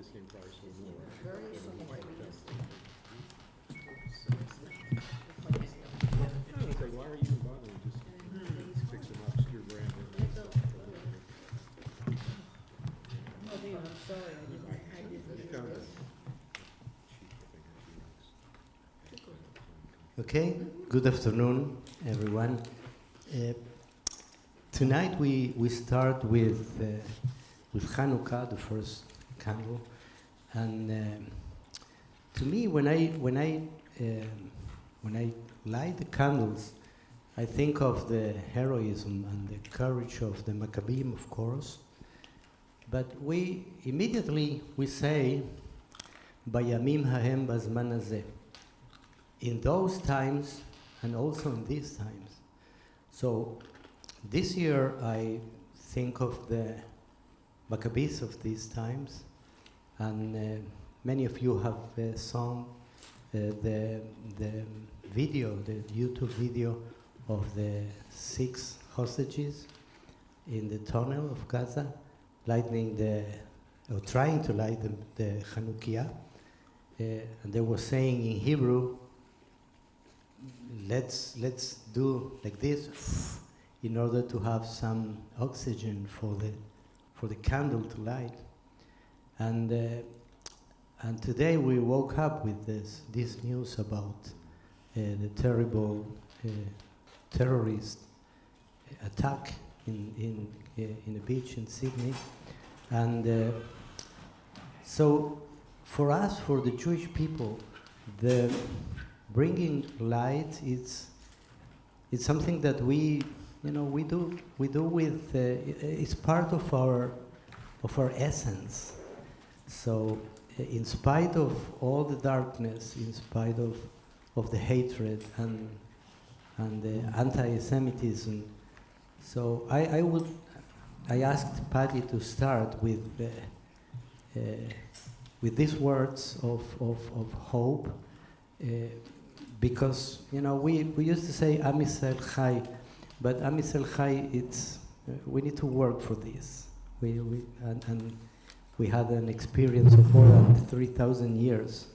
the same price or more. Very similar. I was like, why are you even bothering? Just fix an obscure brand. Oh, Dave, I'm sorry, I didn't. Found it. Okay, good afternoon, everyone. Tonight we start with Hanukkah, the first candle, and to me, when I light the candles, I think of the heroism and the courage of the Maccabees, of course. But we immediately say, "Bayamim hahem bazman hazeh." In those times, and also in these times. So this year I think of the Maccabees of these times, and many of you have seen the video, the YouTube video of the 6 hostages in the tunnel of Gaza, trying to light the Hanukkah, and they were saying in Hebrew, let's do like this in order to have some oxygen for the candle to light. And today we woke up with this news about the terrible terrorist attack in a beach in Sydney. And so for us, for the Jewish people, the bringing light it's something that we do with it's part of our essence. So in spite of all the darkness, in spite of the hatred and the anti-Semitism, so I asked Patty to start with these words of hope. Because we used to say Am Yisrael Chai, but Am Yisrael Chai, we need to work for this. And we had an experience of more than 3,000 years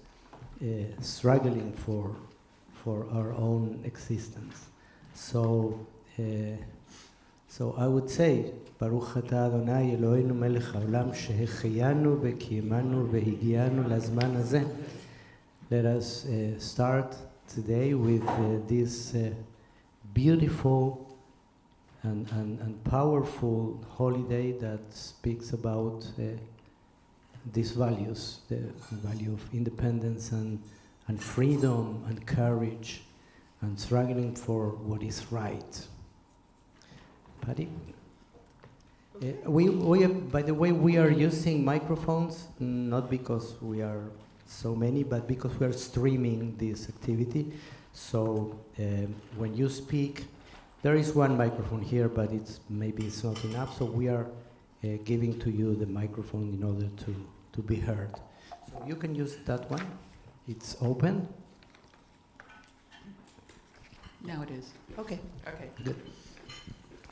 struggling for our own existence. So I would say Baruch Atah Adonai Eloheinu Melech Haolam Shehecheyanu V'Kiyemanu V'Higianu Lazman Hazeh. Let us start today with this beautiful and powerful holiday that speaks about these values, the value of independence and freedom and courage and struggling for what is right. Patty? By the way, we are using microphones, not because we are so many, but because we are streaming this activity. So when you speak, there is one microphone here, but maybe it's not enough. So we are giving to you the microphone in order to be heard. So you can use that one. It's open. Now it is. Okay. Okay. Good.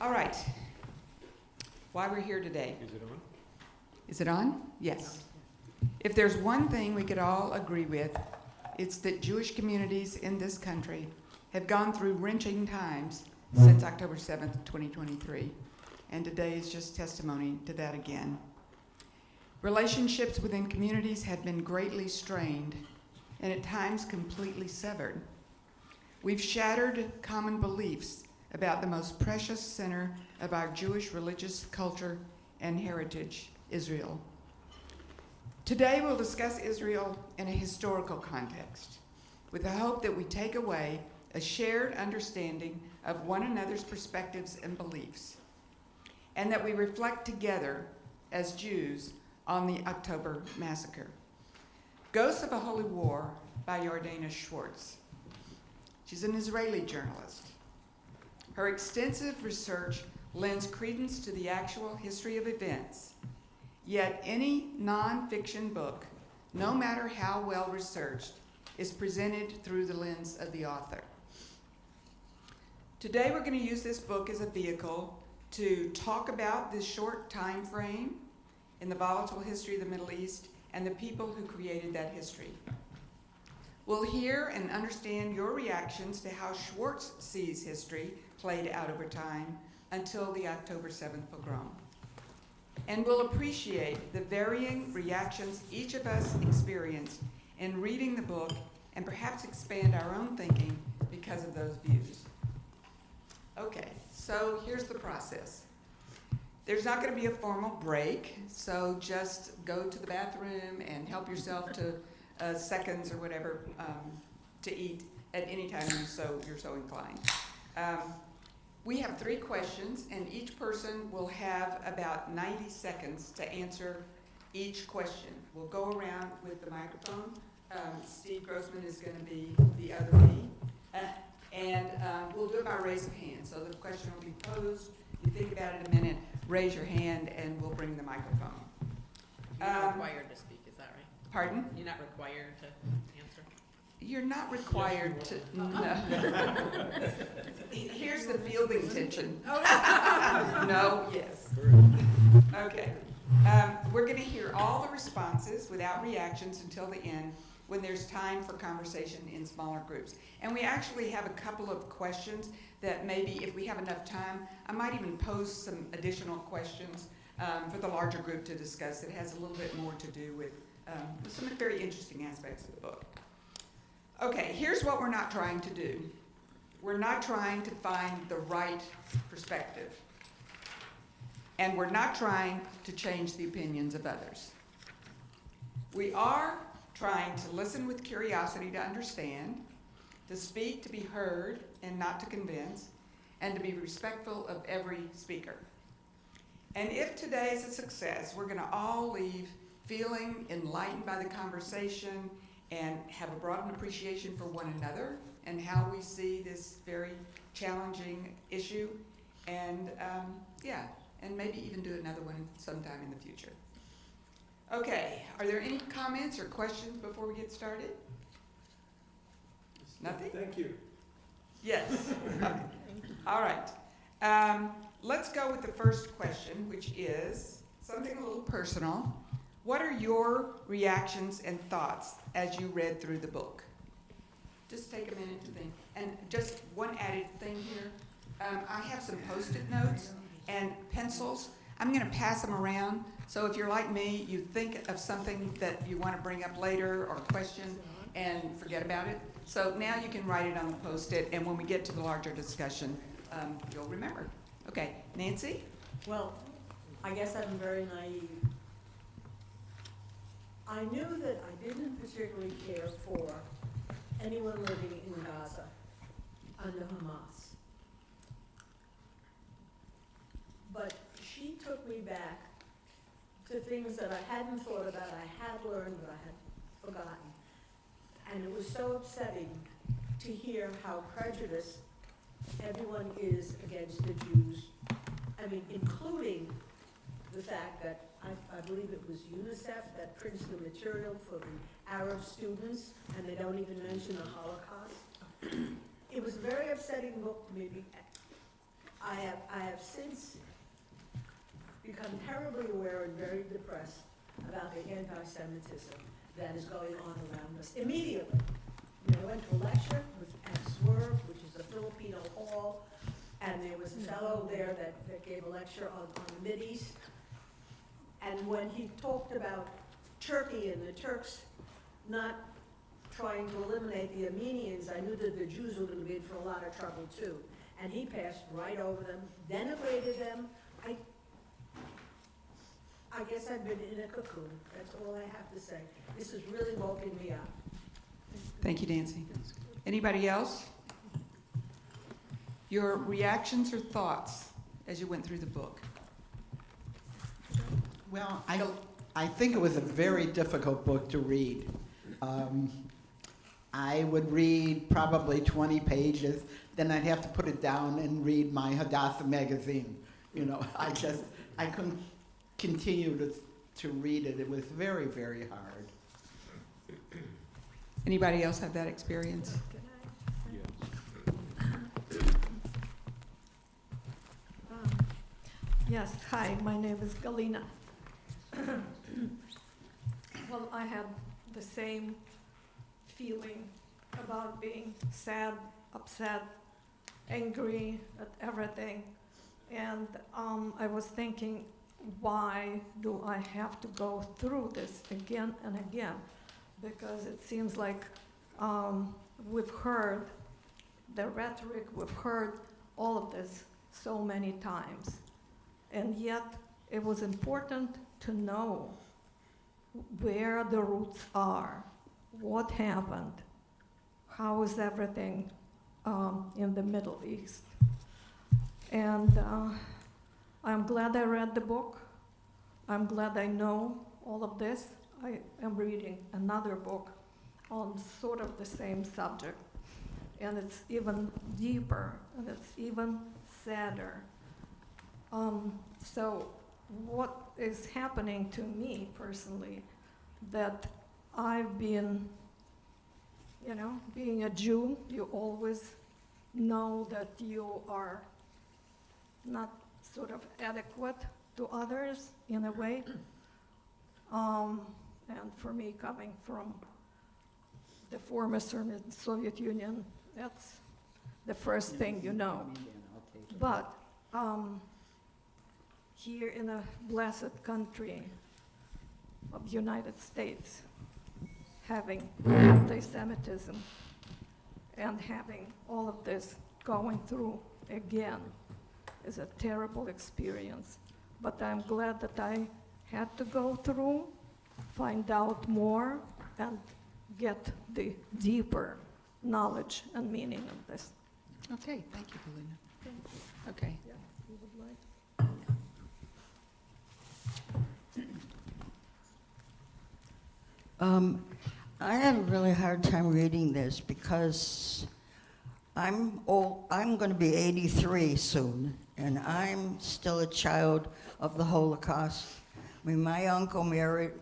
All right. Why we're here today. Is it on? Is it on? Yes. If there's one thing we could all agree with, it's that Jewish communities in this country have gone through wrenching times since October 7th, 2023. And today is just testimony to that again. Relationships within communities have been greatly strained and at times completely severed. We've shattered common beliefs about the most precious center of our Jewish religious culture and heritage, Israel. Today we'll discuss Israel in a historical context, with the hope that we take away a shared understanding of one another's perspectives and beliefs, and that we reflect together as Jews on the October massacre. Ghosts of a Holy War by Yordana Schwartz. She's an Israeli journalist. Her extensive research lends credence to the actual history of events. Yet any non-fiction book, no matter how well researched, is presented through the lens of the author. Today we're going to use this book as a vehicle to talk about this short time frame in the volatile history of the Middle East and the people who created that history. We'll hear and understand your reactions to how Schwartz sees history played out over time until the October 7th pogrom. And we'll appreciate the varying reactions each of us experienced in reading the book and perhaps expand our own thinking because of those views. Okay, so here's the process. There's not going to be a formal break, so just go to the bathroom and help yourself to seconds or whatever to eat at any time you're so inclined. We have 3 questions, and each person will have about 90 seconds to answer each question. We'll go around with the microphone. Steve Grossman is going to be the other me. And we'll do it by raise of hand. So the question will be posed. You think about it a minute, raise your hand, and we'll bring the microphone. You're not required to speak, is that right? Pardon? You're not required to answer? You're not required to. No. Here's the fielding tension. No, yes. Okay. We're going to hear all the responses without reactions until the end, when there's time for conversation in smaller groups. And we actually have a couple of questions that maybe if we have enough time, I might even pose some additional questions for the larger group to discuss that has a little bit more to do with some very interesting aspects of the book. Okay, here's what we're not trying to do. We're not trying to find the right perspective. And we're not trying to change the opinions of others. We are trying to listen with curiosity to understand, to speak to be heard and not to convince, and to be respectful of every speaker. And if today is a success, we're going to all leave feeling enlightened by the conversation and have a broadened appreciation for one another and how we see this very challenging issue, and and maybe even do another one sometime in the future. Okay, are there any comments or questions before we get started? Nothing? Thank you. Yes. Okay. All right. Let's go with the first question, which is something a little personal. What are your reactions and thoughts as you read through the book? Just take a minute to think. And just one added thing here. I have some Post-it notes and pencils. I'm going to pass them around. So if you're like me, you think of something that you want to bring up later or a question and forget about it. So now you can write it on the Post-it, and when we get to the larger discussion, you'll remember. Okay, Nancy? Well, I guess I'm very naive. I knew that I didn't particularly care for anyone living in Gaza under Hamas. But she took me back to things that I hadn't thought about, I had learned, but I had forgotten. And it was so upsetting to hear how prejudiced everyone is against the Jews. I mean, including the fact that I believe it was UNICEF that prints the material for the Arab students, and they don't even mention the Holocaust. It was a very upsetting book to me. I have since become terribly aware and very depressed about the anti-Semitism that is going on around us immediately. I went to a lecture at Swerve, which is a Filipino hall, and there was a fellow there that gave a lecture on the Mideast. And when he talked about Turkey and the Turks not trying to eliminate the Armenians, I knew that the Jews were going to be in for a lot of trouble too. And he passed right over them, denigrated them. I guess I've been in a cocoon. That's all I have to say. This has really woken me up. Thank you, Nancy. Anybody else? Your reactions or thoughts as you went through the book? Well, I think it was a very difficult book to read. I would read probably 20 pages, then I'd have to put it down and read my Hadassah magazine. I couldn't continue to read it. It was very, very hard. Anybody else have that experience? Yes, hi, my name is Galina. Well, I had the same feeling about being sad, upset, angry at everything. And I was thinking, why do I have to go through this again and again? Because it seems like we've heard the rhetoric, we've heard all of this so many times. And yet, it was important to know where the roots are, what happened, how is everything in the Middle East. And I'm glad I read the book. I'm glad I know all of this. I am reading another book on sort of the same subject. And it's even deeper, and it's even sadder. So what is happening to me personally, that I've been, you know, being a Jew, you always know that you are not sort of adequate to others in a way. And for me, coming from the former Soviet Union, that's the first thing you know. But here in a blessed country of the United States, having anti-Semitism and having all of this going through again is a terrible experience. But I'm glad that I had to go through, find out more, and get the deeper knowledge and meaning of this. Okay, thank you, Helena. Thank you. Okay. Yeah, you would like? I had a really hard time reading this because I'm old. I'm going to be 83 soon, and I'm still a child of the Holocaust. I mean, my uncle married,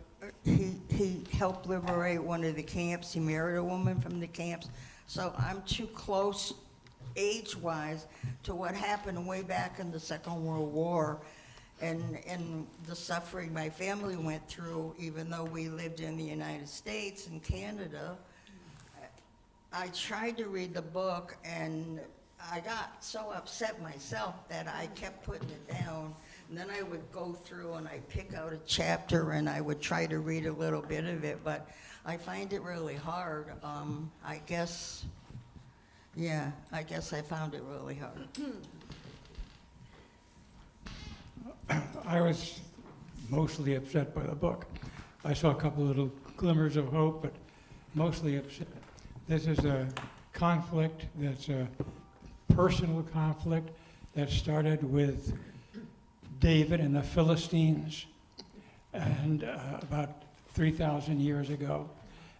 he helped liberate one of the camps. He married a woman from the camps. So I'm too close age-wise to what happened way back in the Second World War and the suffering my family went through, even though we lived in the United States and Canada. I tried to read the book, and I got so upset myself that I kept putting it down. And then I would go through and I'd pick out a chapter and I would try to read a little bit of it, but I find it really hard. I guess I found it really hard. I was mostly upset by the book. I saw a couple little glimmers of hope, but mostly upset. This is a conflict that's a personal conflict that started with David and the Philistines and about 3,000 years ago,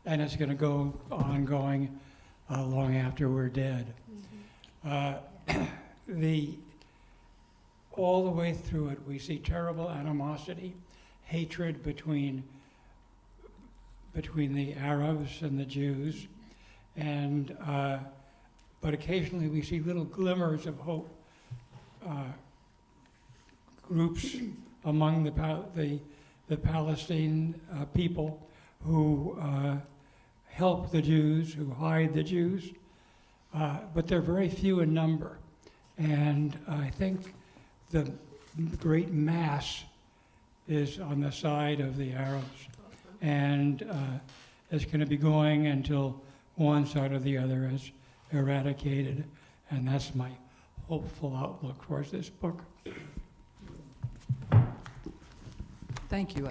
and it's going to go ongoing long after we're dead. All the way through it, we see terrible animosity, hatred between the Arabs and the Jews, and but occasionally we see little glimmers of hope. Groups among the Palestinian people who help the Jews, who hide the Jews, but they're very few in number, and I think the great mass is on the side of the Arabs, and it's going to be going until one side or the other is eradicated, and that's my hopeful outlook for this book. Thank you.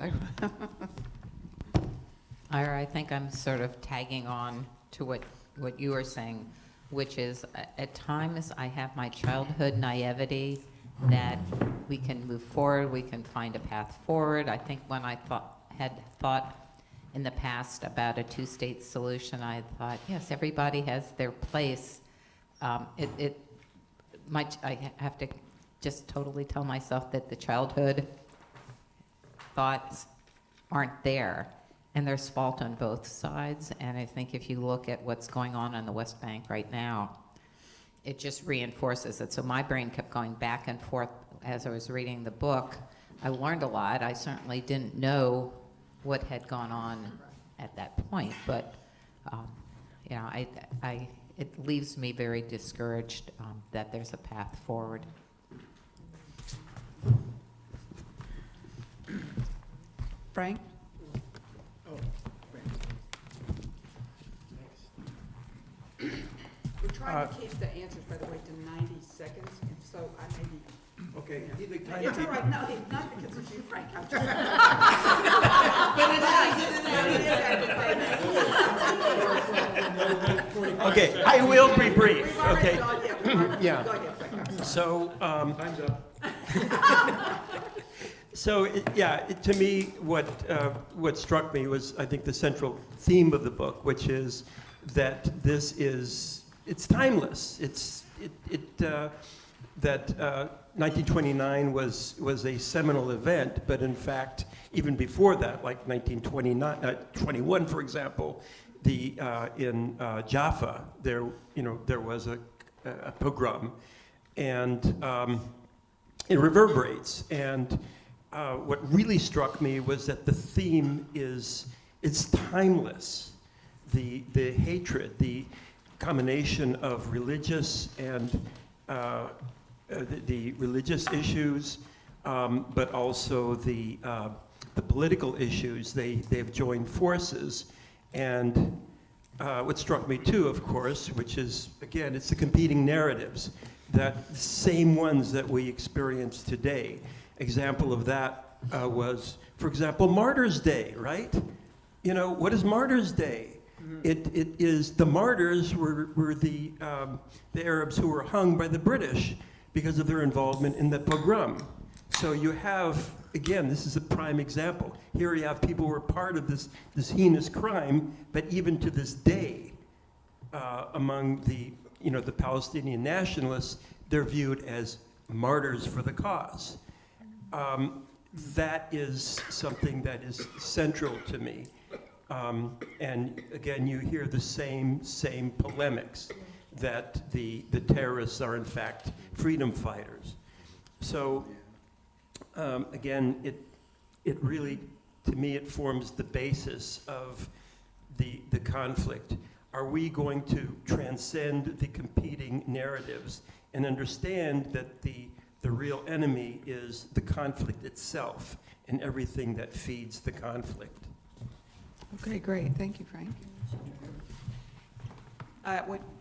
Ira, I think I'm sort of tagging on to what you were saying, which is at times I have my childhood naivety that we can move forward, we can find a path forward. I think when I had thought in the past about a two-state solution, I thought, yes, everybody has their place. I have to just totally tell myself that the childhood thoughts aren't there, and there's fault on both sides. And I think if you look at what's going on the West Bank right now, it just reinforces it. So my brain kept going back and forth as I was reading the book. I learned a lot. I certainly didn't know what had gone on at that point. But, you know, it leaves me very discouraged that there's a path forward. Frank? We're trying to keep the answers, by the way, to 90 seconds, and so I may be... Okay, either It's all right, no, not because it's you, Frank. I'm just... Okay, I will be brief, okay? Yeah. Go ahead, Frank. So, Time's up. so to me, what struck me was, I think, the central theme of the book, which is that it's timeless. That 1929 was a seminal event, but in fact, even before that, like 1921, for example, in Jaffa, there was a pogrom, and it reverberates. And what really struck me was that the theme it's timeless. The hatred, the combination of religious and the religious issues, but also the political issues. They've joined forces. And what struck me too, of course, which is, again, it's the competing narratives, that same ones that we experience today. Example of that was, for example, Martyrs' Day, right? You know, what is Martyrs' Day? It is, the martyrs were the Arabs who were hung by the British because of their involvement in the pogrom. So you have, again, this is a prime example. Here you have people who are part of this heinous crime, but even to this day, among the Palestinian nationalists, they're viewed as martyrs for the cause. That is something that is central to me. And again, you hear the same polemics, that the terrorists are in fact freedom fighters. So again, it really, to me, it forms the basis of the conflict. Are we going to transcend the competing narratives and understand that the real enemy is the conflict itself and everything that feeds the conflict? Okay, great. Thank you, Frank.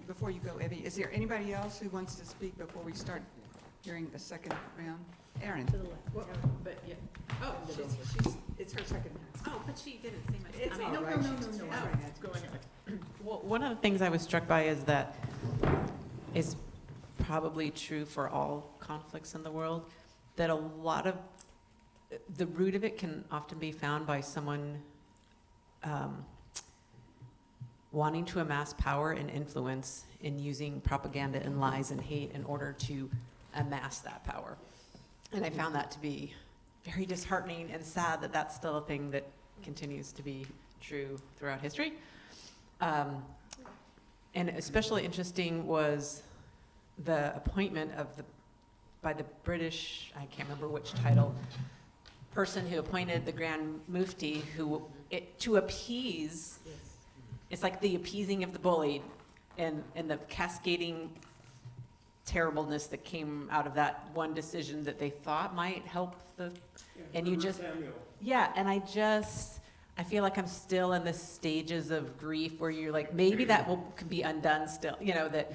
Before you go, Evie, is there anybody else who wants to speak before we start hearing the second round? Aaron? To the left. Well, but yeah. Oh, It's her second. oh, but she didn't say much. It's I mean, all no, right. no, no, She's no, no. all right. It's going on. Well, one of the things I was struck by is that is probably true for all conflicts in the world, that a lot of the root of it can often be found by someone wanting to amass power and influence in using propaganda and lies and hate in order to amass that power. And I found that to be very disheartening and sad that that's still a thing that continues to be true throughout history. And especially interesting was the appointment by the British, I can't remember which title, person who appointed the Grand Mufti, to appease, it's like the appeasing of the bullied and the cascading terribleness that came out of that one decision that they thought might help and you just, and I feel like I'm still in the stages of grief where you're like, maybe that could be undone still, that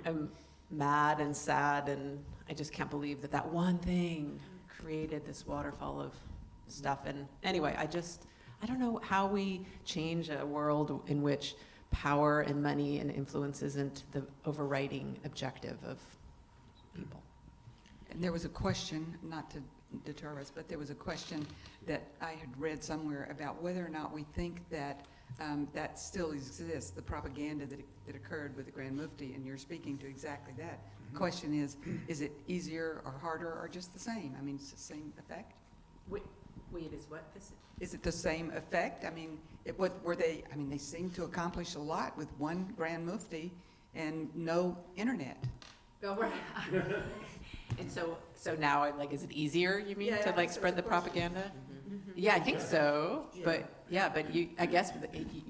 I'm mad and sad, and I just can't believe that one thing created this waterfall of stuff. And anyway, I don't know how we change a world in which power and money and influence isn't the overriding objective of people. And there was a question, not to deter us, but there was a question that I had read somewhere about whether or not we think that that still exists, the propaganda that occurred with the Grand Mufti, and you're speaking to exactly that. The question is it easier or harder or just the same? I mean, it's the same effect? Wait, is what this? Is it the same effect? I mean, they seem to accomplish a lot with one Grand Mufti and no internet. Oh, right. And so now, is it easier, you mean, to spread the propaganda? Mm-hmm. Yeah, I think so, but, yeah, but I guess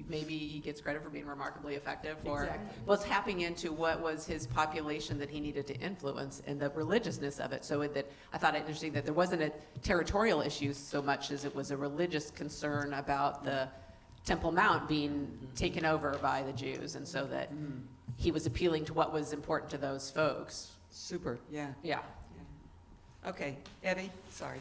maybe he gets credit for being remarkably effective, or, Exactly. well, it's tapping into what was his population that he needed to influence and the religiousness of it, so that, I thought it interesting that there wasn't a territorial issue so much as it was a religious concern about the Temple Mount being taken over by the Jews, and so that he was appealing to what was important to those folks. Super, yeah. Yeah. Okay, Eddie, sorry.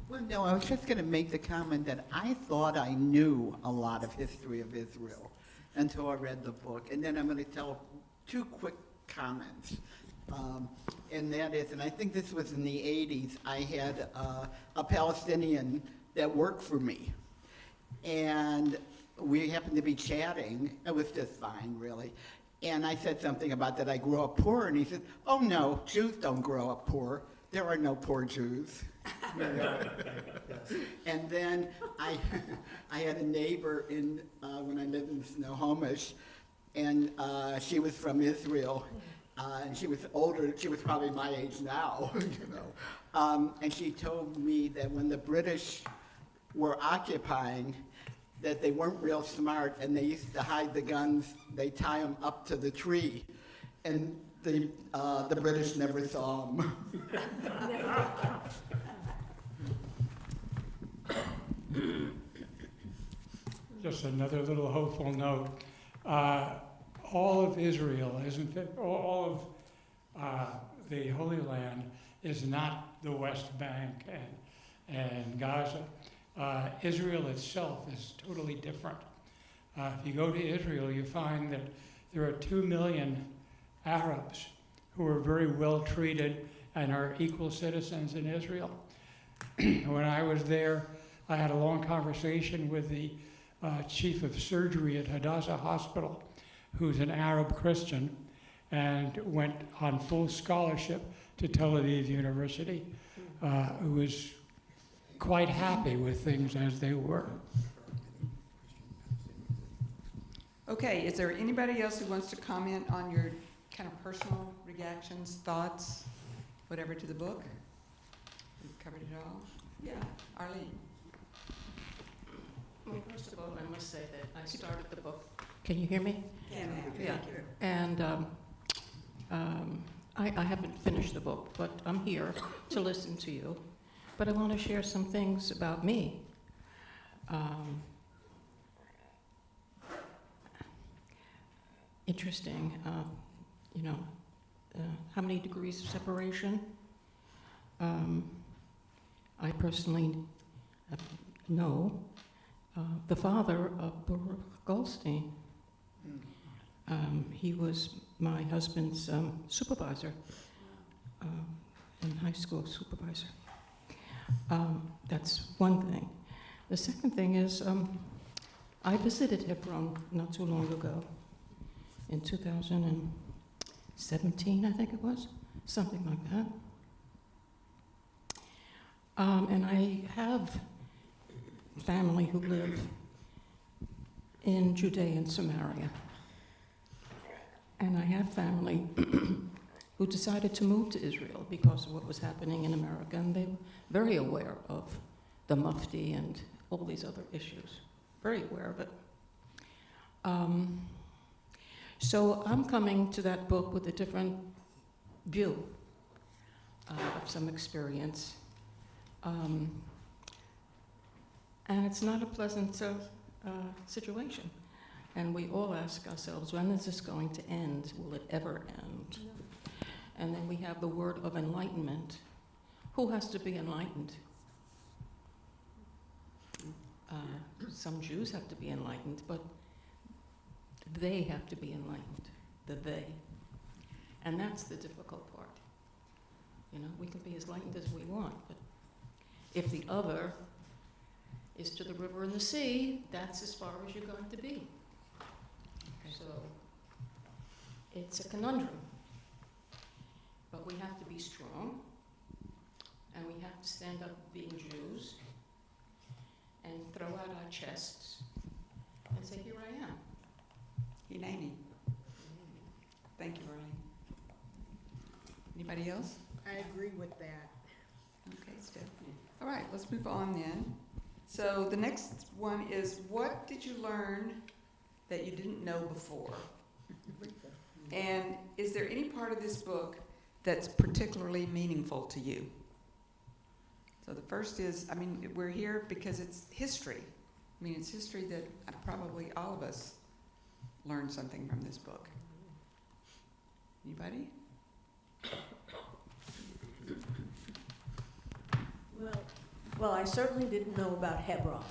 Well, no, I was just going to make the comment that I thought I knew a lot of history of Israel until I read the book. And then I'm going to tell 2 quick comments. And that is, and I think this was in the 80s, I had a Palestinian that worked for me. And we happened to be chatting. It was just fine, really. And I said something about that I grew up poor, and he said, "Oh no, Jews don't grow up poor. There are no poor Jews." And then I had a neighbor when I lived in Snohomish, and she was from Israel, and she was older. She was probably my age now, and she told me that when the British were occupying, that they weren't real smart, and they used to hide the guns. They tie them up to the tree, and the British never saw them. Just another little hopeful note. All of Israel, isn't it? All of the Holy Land is not the West Bank and Gaza. Israel itself is totally different. If you go to Israel, you find that there are 2 million Arabs who are very well treated and are equal citizens in Israel. When I was there, I had a long conversation with the chief of surgery at Hadassah Hospital, who's an Arab Christian, and went on full scholarship to Tel Aviv University, who was quite happy with things as they were. Okay, is there anybody else who wants to comment on your kind of personal reactions, thoughts, whatever to the book? We've covered it all. Yeah, Arlene. Well, first of all, I must say that I started the book. Can you hear me? Yeah. And I haven't finished the book, but I'm here to listen to you. But I want to share some things about me. Interesting, how many degrees of separation? I personally know the father of Baruch Goldstein. He was my husband's supervisor, in high school supervisor. That's one thing. The second thing is, I visited Hebron not too long ago, in 2017, I think it was, something like that. And I have family who live in Judea and Samaria. And I have family who decided to move to Israel because of what was happening in America, and they were very aware of the Mufti and all these other issues, very aware of it. So I'm coming to that book with a different view of some experience. And it's not a pleasant situation. And we all ask ourselves, when is this going to end? Will it ever end? No. And then we have the word of enlightenment. Who has to be enlightened? Some Jews have to be enlightened, but they have to be enlightened, the they. And that's the difficult part. We can be as enlightened as we want, but if the other is to the river and the sea, that's as far as you're going to be. So it's a conundrum. But we have to be strong, and we have to stand up being Jews and throw out our chests and say, here I am. Hineni. Thank you, Arlene. Anybody else? I agree with that. Okay, Stephanie. All right, let's move on then. So the next one is, what did you learn that you didn't know before? And is there any part of this book that's particularly meaningful to you? So the first is, I mean, we're here because it's history. I mean, it's history that probably all of us learned something from this book. Anybody? Well, I certainly didn't know about Hebron.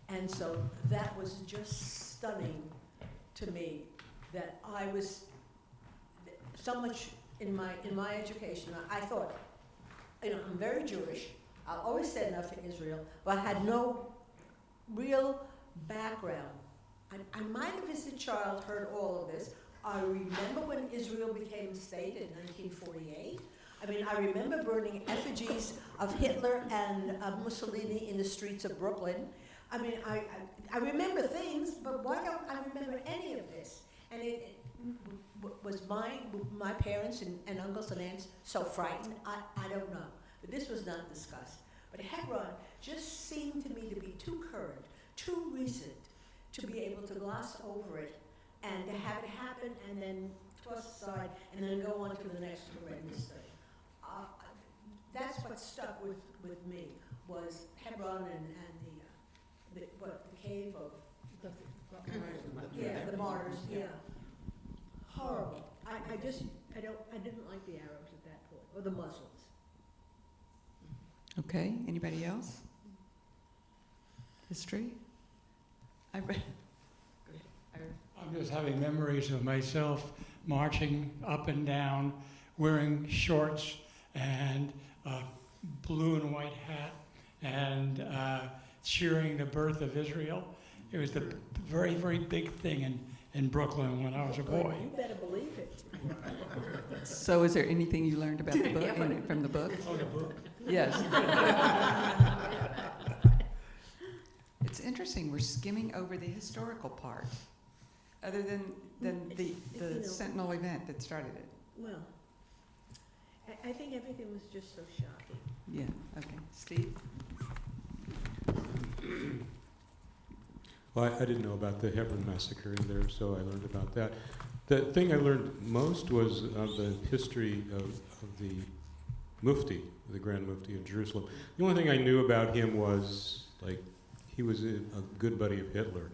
And so that was just stunning to me, that I was so much in my education. I thought, I'm very Jewish. I always said enough for Israel, but I had no real background. I might have, as a child, heard all of this. I remember when Israel became a state in 1948. I mean, I remember burning effigies of Hitler and Mussolini in the streets of Brooklyn. I mean, I remember things, but why don't I remember any of this? And was my parents and uncles and aunts so frightened? I don't know. But this was not discussed. But Hebron just seemed to me to be too current, too recent, to be able to gloss over it and to have it happen and then toss aside and then go on to the next horrendous thing. That's what stuck with me, was Hebron and the cave of the martyrs. Yeah, horrible. I didn't like the Arabs at that point, or the Muslims. Okay, anybody else? History? I'm just having memories of myself marching up and down, wearing shorts and a blue and white hat, and cheering the birth of Israel. It was the very, very big thing in Brooklyn when I was a boy. You better believe it. So is there anything you learned about the book, from the book? Oh, the book? Yes. It's interesting, we're skimming over the historical part, other than the Sentinel event that started it. Well, I think everything was just so shocking. Yeah, okay. Steve? Well, I didn't know about the Hebron massacre either, so I learned about that. The thing I learned most was of the history of the Mufti, the Grand Mufti of Jerusalem. The only thing I knew about him was, like, he was a good buddy of Hitler.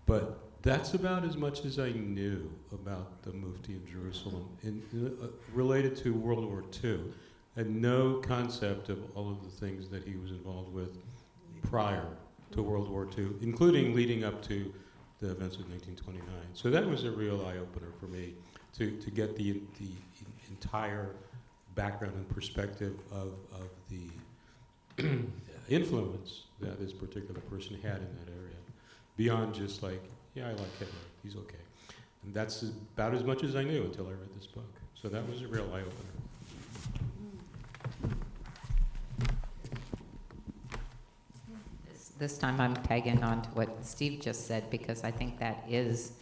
But that's about as much as I knew about the Mufti of Jerusalem related to World War II. I had no concept of all of the things that he was involved with prior to World War II, including leading up to the events of 1929. So that was a real eye-opener for me, to get the entire background and perspective of the influence that this particular person had in that area, beyond just like, yeah, I like Hitler, he's okay. And that's about as much as I knew until I read this book. So that was a real eye-opener. This time I'm tagging on to what Steve just said, because I think that is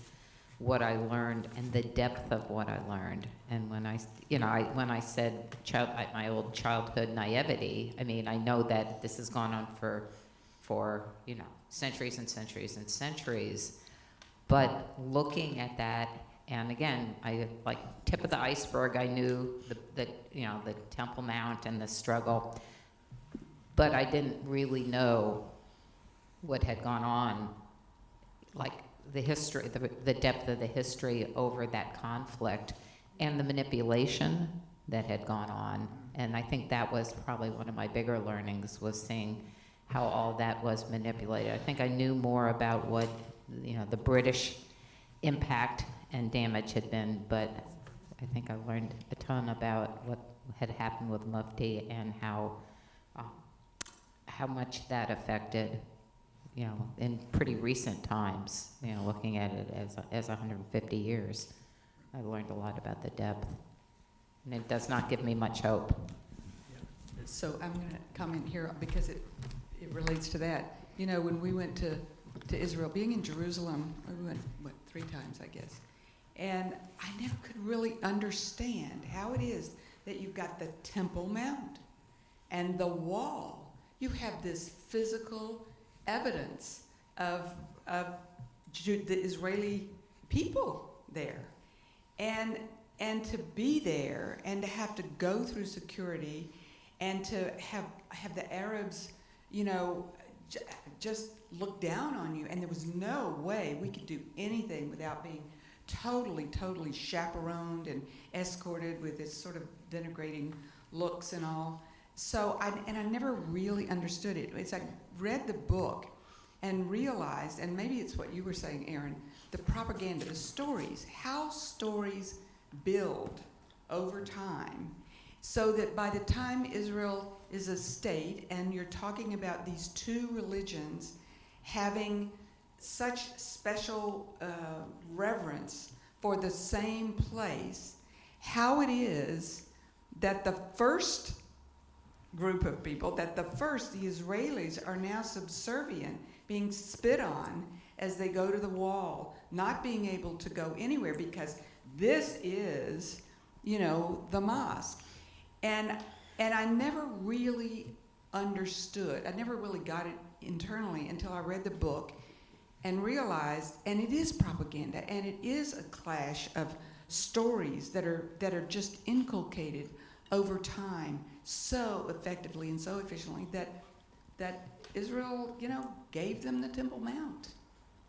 what I learned and the depth of what I learned. And when when I said my old childhood naivety, I mean, I know that this has gone on for centuries and centuries and centuries. But looking at that, and again, I like tip of the iceberg. I knew the Temple Mount and the struggle, but I didn't really know what had gone on, like the history, the depth of the history over that conflict and the manipulation that had gone on. And I think that was probably one of my bigger learnings, was seeing how all that was manipulated. I think I knew more about what, the British impact and damage had been, but I think I learned a ton about what had happened with Mufti and how much that affected, in pretty recent times, looking at it as 150 years. I learned a lot about the depth. And it does not give me much hope. So I'm going to comment here because it relates to that. When we went to Israel, being in Jerusalem, we went, 3 times, I guess. And I never could really understand how it is that you've got the Temple Mount and the wall you have this physical evidence of the Israeli people there. And to be there and to have to go through security and to have the Arabs, you know, just look down on you. And there was no way we could do anything without being totally chaperoned and escorted with this sort of denigrating looks and all. So I never really understood it. It's I read the book and realized, and maybe it's what you were saying, Aaron, the propaganda, the stories, how stories build over time, so that by the time Israel is a state and you're talking about these two religions having such special reverence for the same place, how it is that the first group of people, the Israelis, are now subservient, being spit on as they go to the wall, not being able to go anywhere because this is, you know, the mosque. And I never really understood, I never really got it internally until I read the book and realized, and it is propaganda, and it is a clash of stories that are just inculcated over time so effectively and so efficiently that Israel, you know, gave them the Temple Mount.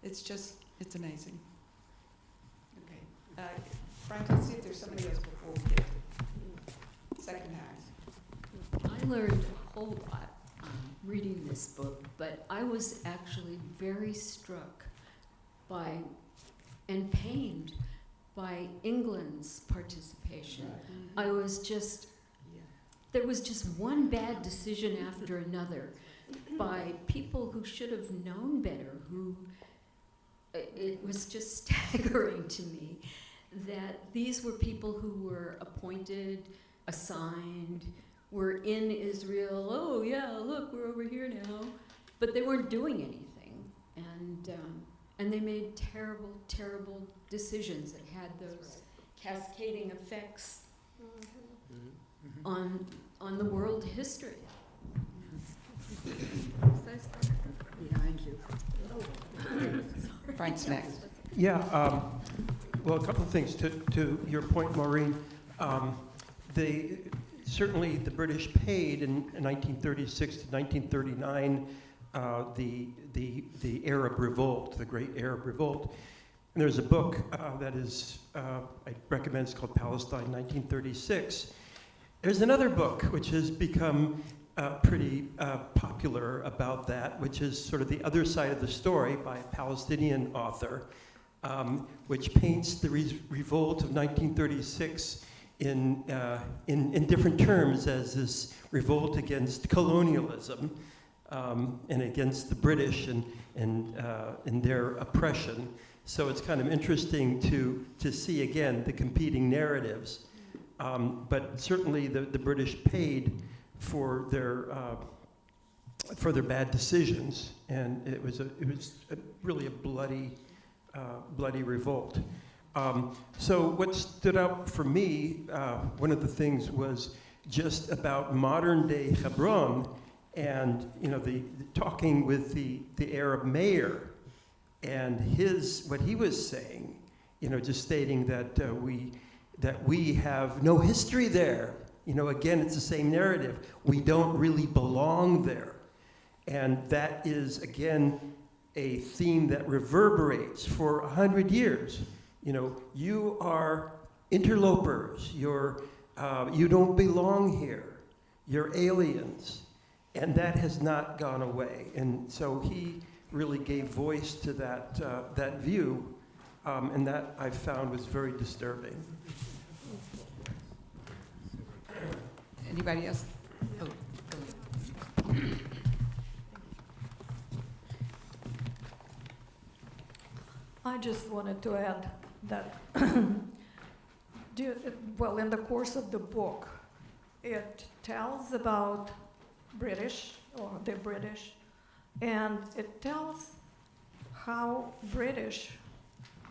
It's amazing. Okay. Frank, let's see if there's somebody else before we get to second half. I learned a whole lot reading this book, but I was actually very struck by and pained by England's participation. I was just, there was just one bad decision after another by people who should have known better, who, it was just staggering to me that these were people who were appointed, assigned, were in Israel. Oh yeah, look, we're over here now, but they weren't doing anything, and they made terrible decisions that had those cascading effects on the world history. Behind you. Frank's next. Yeah, well, a couple of things. To your point, Maureen, certainly the British paid in 1936 to 1939 the Arab Revolt, the Great Arab Revolt. And there's a book that is, I recommend, it's called Palestine 1936. There's another book which has become pretty popular about that, which is sort of the other side of the story by a Palestinian author, which paints the revolt of 1936 in different terms as this revolt against colonialism and against the British and their oppression. So it's kind of interesting to see, again, the competing narratives. But certainly the British paid for their bad decisions, and it was really a bloody revolt. So what stood out for me, one of the things was just about modern day Hebron, and the talking with the Arab mayor, and what he was saying, just stating that we have no history there. Again, it's the same narrative. We don't really belong there. And that is, again, a theme that reverberates for 100 years. You are interlopers. You don't belong here. You're aliens. And that has not gone away. And so he really gave voice to that view, and that I found was very disturbing. Anybody else? Oh, go ahead. I just wanted to add that, in the course of the book, it tells about British, or the British, and it tells how British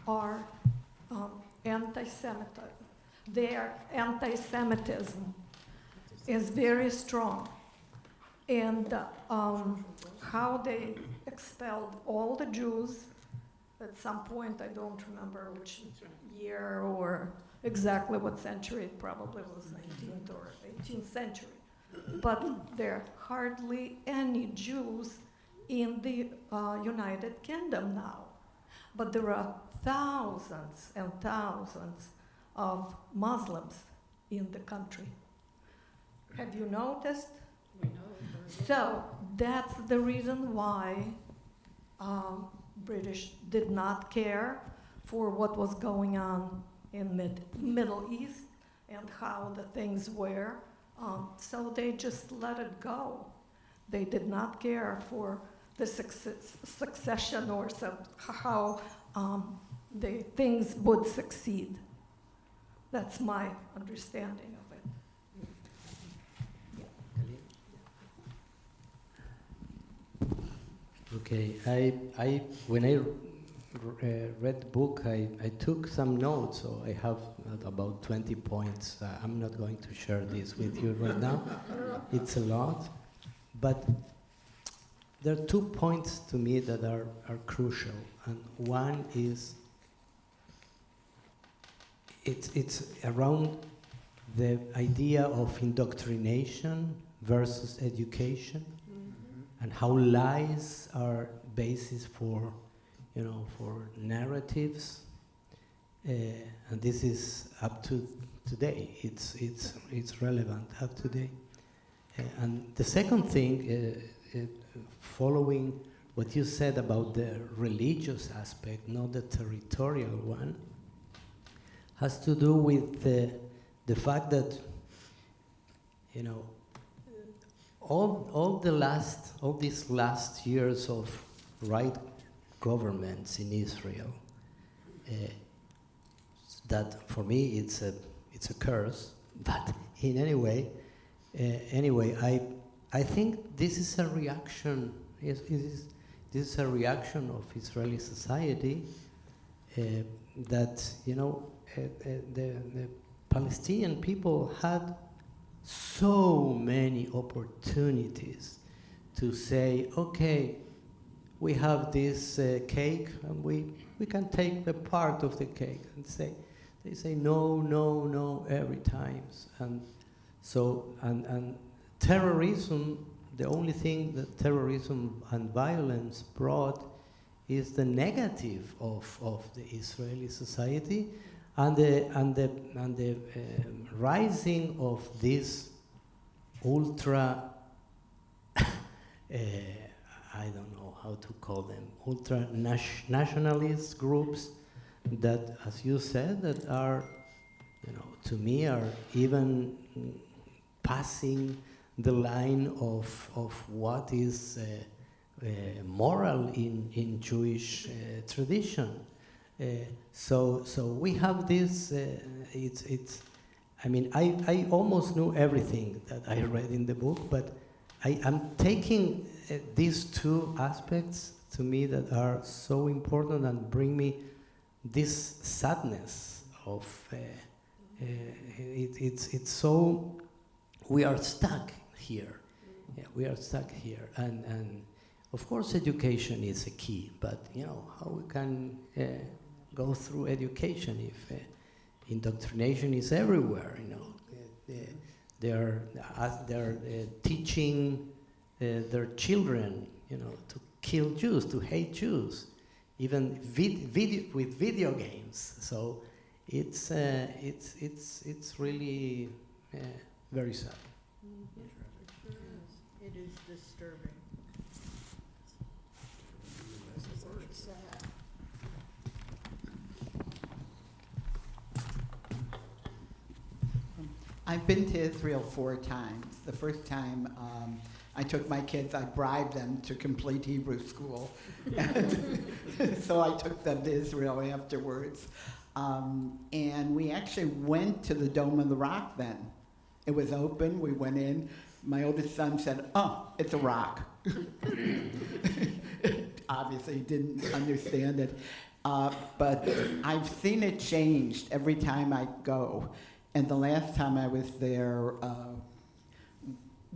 are anti-Semitic. Their anti-Semitism is very strong. and how they expelled all the Jews at some point. I don't remember which year or exactly what century. It probably was 19th or 18th century. But there are hardly any Jews in the United Kingdom now. But there are thousands and thousands of Muslims in the country. Have you noticed? We know. So that's the reason why British did not care for what was going on in Middle East and how the things were. So they just let it go. They did not care for the succession or how the things would succeed. That's my understanding of it. Okay, when I read the book, I took some notes, so I have about 20 points. I'm not going to share this with you right now. It's a lot, but there are 2 points to me that are crucial, and one is it's around the idea of indoctrination versus education, and how lies are basis for, for narratives, and this is up to today. It's relevant up to today. And the second thing, following what you said about the religious aspect, not the territorial one, has to do with the fact that, all these last years of right governments in Israel, that for me it's a curse, but in any way, I think this is a reaction. This is a reaction of Israeli society that the Palestinian people had so many opportunities to say, okay, we have this cake, and we can take the part of the cake, and they say no every time, and so and terrorism. The only thing that terrorism and violence brought is the negative of the Israeli society, and the rising of this ultra I don't know how to call them, ultra nationalist groups that, as you said, that are, to me are even passing the line of what is moral in Jewish tradition. So we have this. I almost knew everything that I read in the book, but I'm taking these 2 aspects to me that are so important and bring me this sadness of it's so we are stuck here. Yeah, we are stuck here, and of course education is a key, but how we can go through education if indoctrination is everywhere. They're teaching their children, to kill Jews, to hate Jews, even with video games. So it's really very sad. It is disturbing. It's sad. I've been to Israel 4 times. The first time I took my kids, I bribed them to complete Hebrew school. And so I took them to Israel afterwards. And we actually went to the Dome of the Rock then. It was open, we went in. My oldest son said, "Oh, it's a rock." Obviously he didn't understand it. But I've seen it changed every time I go. And the last time I was there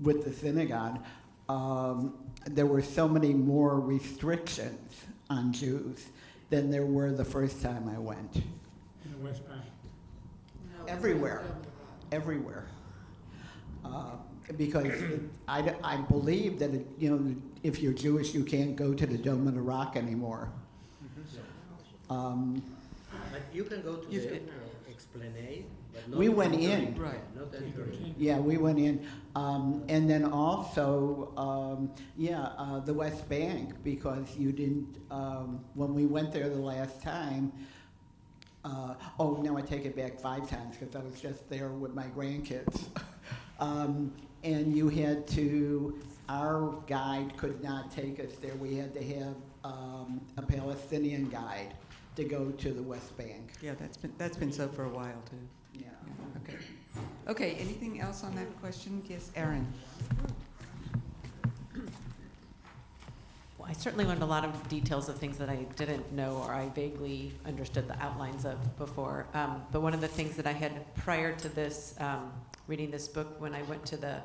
with the synagogue, there were so many more restrictions on Jews than there were the first time I went. In the West Bank. Everywhere, everywhere. Because I believe that, if you're Jewish, you can't go to the Dome of the Rock anymore. But you can go to You the could- Esplanade, but not We went entering. in. Right. Not entering. Yeah, we went in. And then also, the West Bank, because you didn't, when we went there the last time, no, I take it back 5 times because I was just there with my grandkids. And you had to, our guide could not take us there. We had to have a Palestinian guide to go to the West Bank. Yeah, that's been so for a while, too. Yeah. Yeah, okay. Okay, anything else on that question? Yes, Erin? Well, I certainly learned a lot of details of things that I didn't know or I vaguely understood the outlines of before. But one of the things that I had prior to this, reading this book, when I went to I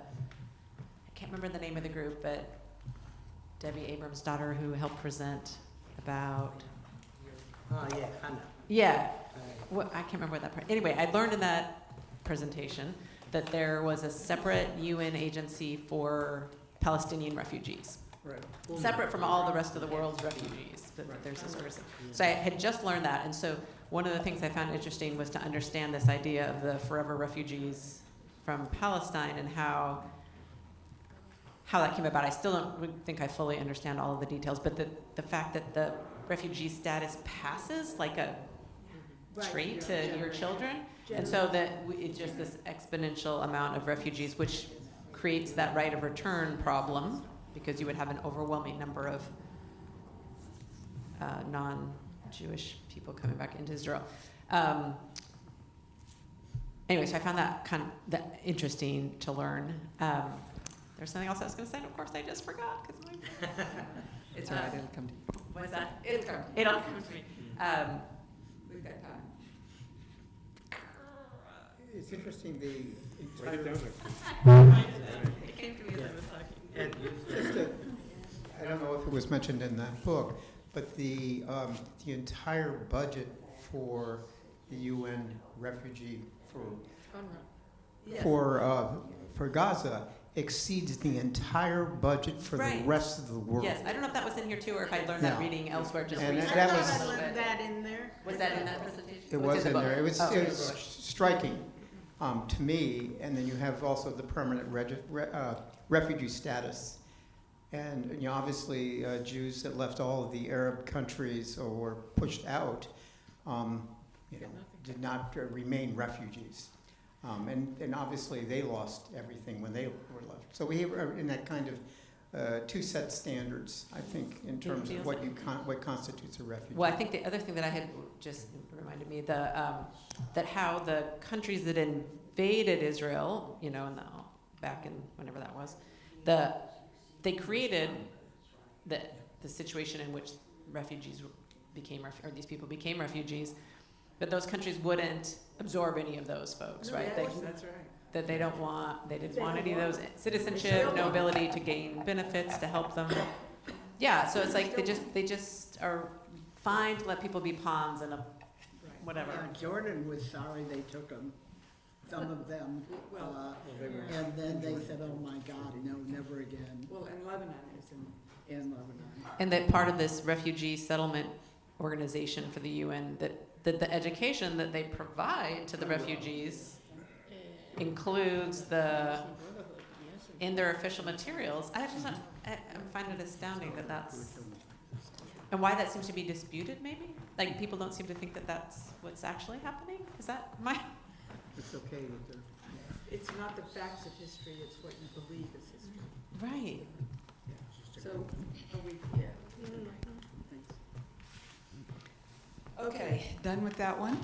can't remember the name of the group, but Debbie Abrams' daughter who helped present about, Oh, yeah, Hannah. yeah, I can't remember what that, anyway, I learned in that presentation that there was a separate UN agency for Palestinian refugees. Right. Separate from all the rest of the world's refugees. But there's this person. So I had just learned that, and so one of the things I found interesting was to understand this idea of the forever refugees from Palestine and how that came about. I still don't think I fully understand all of the details, but the fact that the refugee status passes like a trait to your children, and so that it's just this exponential amount of refugees, which creates that right of return problem, because you would have an overwhelming number of non-Jewish people coming back into Israel. Anyway, so I found that interesting to learn. There's something else I was going to say, and of course I just forgot. It's all right, it'll come to you. What's that? It'll come. It'll come to me. We've got time. It's interesting, the Write it entire, down. It came to me as I was talking. and just I don't know if it was mentioned in that book, but the entire budget for the UN refugee for Gaza exceeds the entire budget for Right. the rest of the world. Yes, I don't know if that was in here too, or if I learned that No. reading elsewhere. Just And recently. that was- I learned that in there. Was that in that presentation? It What's was the in book? there. It was, Oh. it was striking to me. And then you have also the permanent refugee status. And obviously Jews that left all of the Arab countries or were pushed out, did not remain refugees. And obviously they lost everything when they were left. So we are in that kind of two set standards, I think, in terms of what constitutes a refugee. Well, I think the other thing that I had just reminded me, that how the countries that invaded Israel, back in whenever that was, they created the situation in which refugees became, or these people became refugees, but those countries wouldn't absorb any of those folks, right? That's right. That they didn't want any of those citizenship, no ability to gain benefits to help them. Yeah, so it's like they just are fine to let people be pawns and whatever. Yeah, Jordan was sorry they took them, some of them, and then they said, "Oh my God, no, never again." Well, and Lebanon is in Lebanon. And that part of this refugee settlement organization for the UN, that the education that they provide to the refugees includes in their official materials. I find it astounding that that's, and why that seems to be disputed maybe? Like people don't seem to think that that's what's actually happening? Is that my? It's okay with the. It's not the facts of history, it's what you believe is history. Right. So, are we, Okay, done with that one.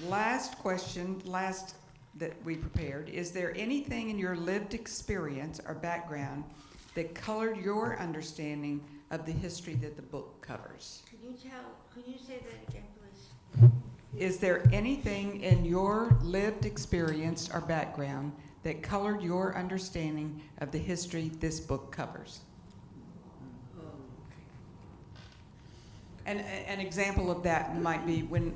Last question, that we prepared. Is there anything in your lived experience or background that colored your understanding of the history that the book covers? Could you say that again, please? Is there anything in your lived experience or background that colored your understanding of the history this book covers? And an example of that might be when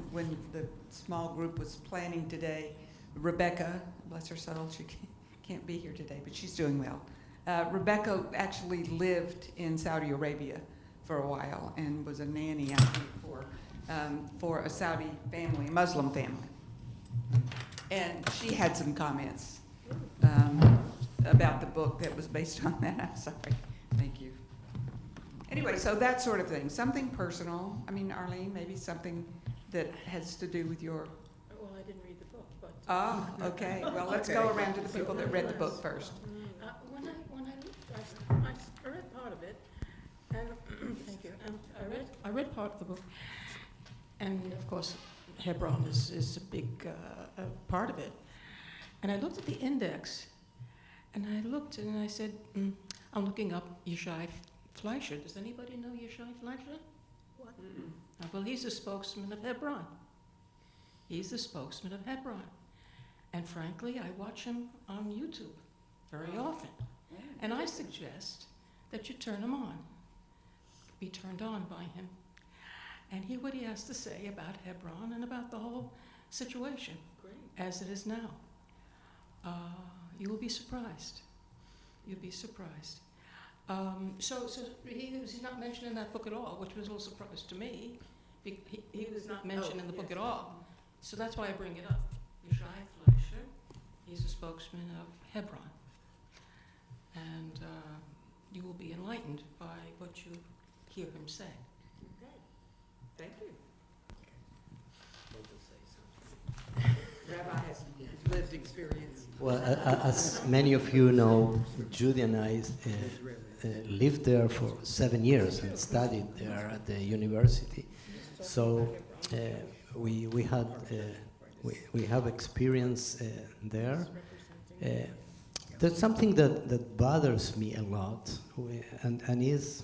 the small group was planning today, Rebecca, bless her soul, she can't be here today, but she's doing well. Rebecca actually lived in Saudi Arabia for a while and was a nanny, I think, for a Saudi family, a Muslim family. And she had some comments about the book that was based on that. I'm sorry. Thank you. Anyway, so that sort of thing. Something personal. I mean, Arlene, maybe something that has to do with your... Well, I didn't read the book, but... Oh, okay. Well, let's go around to the people that read the book first. When I read part of it, and thank you. And I read part of the book, and of course, Hebron is a big part of it. And I looked at the index, and I said, I'm looking up Yeshai Fleischer. Does anybody know Yeshai Fleischer? What? Well, he's the spokesman of Hebron. He's the spokesman of Hebron. And frankly, I watch him on YouTube very often. And I suggest that you turn him on, be turned on by him, and hear what he has to say about Hebron and about the whole situation as it is now. You will be surprised. You'll be surprised. So he's not mentioned in that book at all, which was a little surprise to me. He was not mentioned in the book at all. So that's why I bring it up. Yeshai Fleischer, he's a spokesman of Hebron. And you will be enlightened by what you hear him say. Okay. Thank you. Rabbi has lived experience. Well, as many of you know, Judy and I lived there for 7 years and studied there at the university. So we have experience there. There's something that bothers me a lot, and is,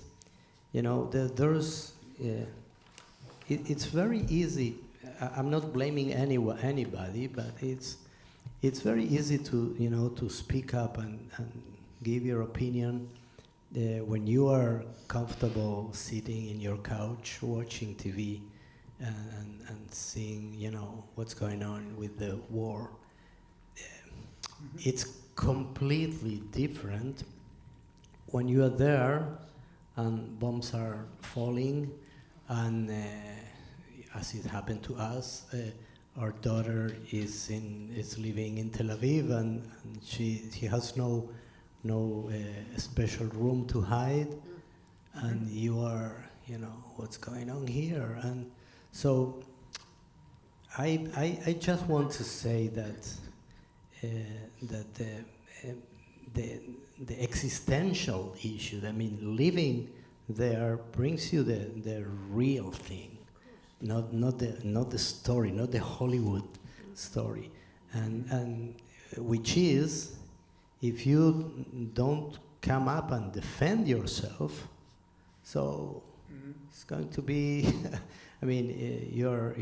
you know, there's it's very easy. I'm not blaming anybody, but it's very easy to, you know, to speak up and give your opinion when you are comfortable sitting in your couch watching TV and seeing, you know, what's going on with the war. It's completely different when you are there and bombs are falling, and as it happened to us, our daughter is living in Tel Aviv, and she has no special room to hide, and you are, you know, what's going on here. And so I just want to say that the existential issue, I mean, living there brings you the real thing, not the story, not the Hollywood story, and which is, if you don't come up and defend yourself, so it's going to be, I mean, you're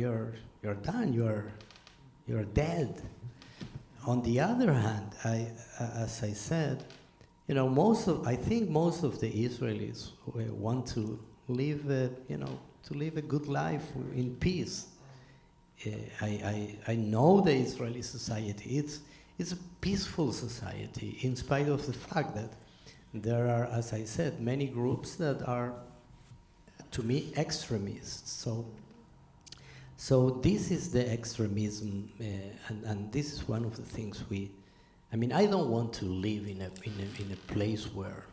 done, you're dead. On the other hand, as I said, you know, I think most of the Israelis want to live, to live a good life in peace. I know the Israeli society. It's a peaceful society, in spite of the fact that there are, as I said, many groups that are, to me, extremists. So this is the extremism, and this is one of the things I mean, I don't want to live in a place where,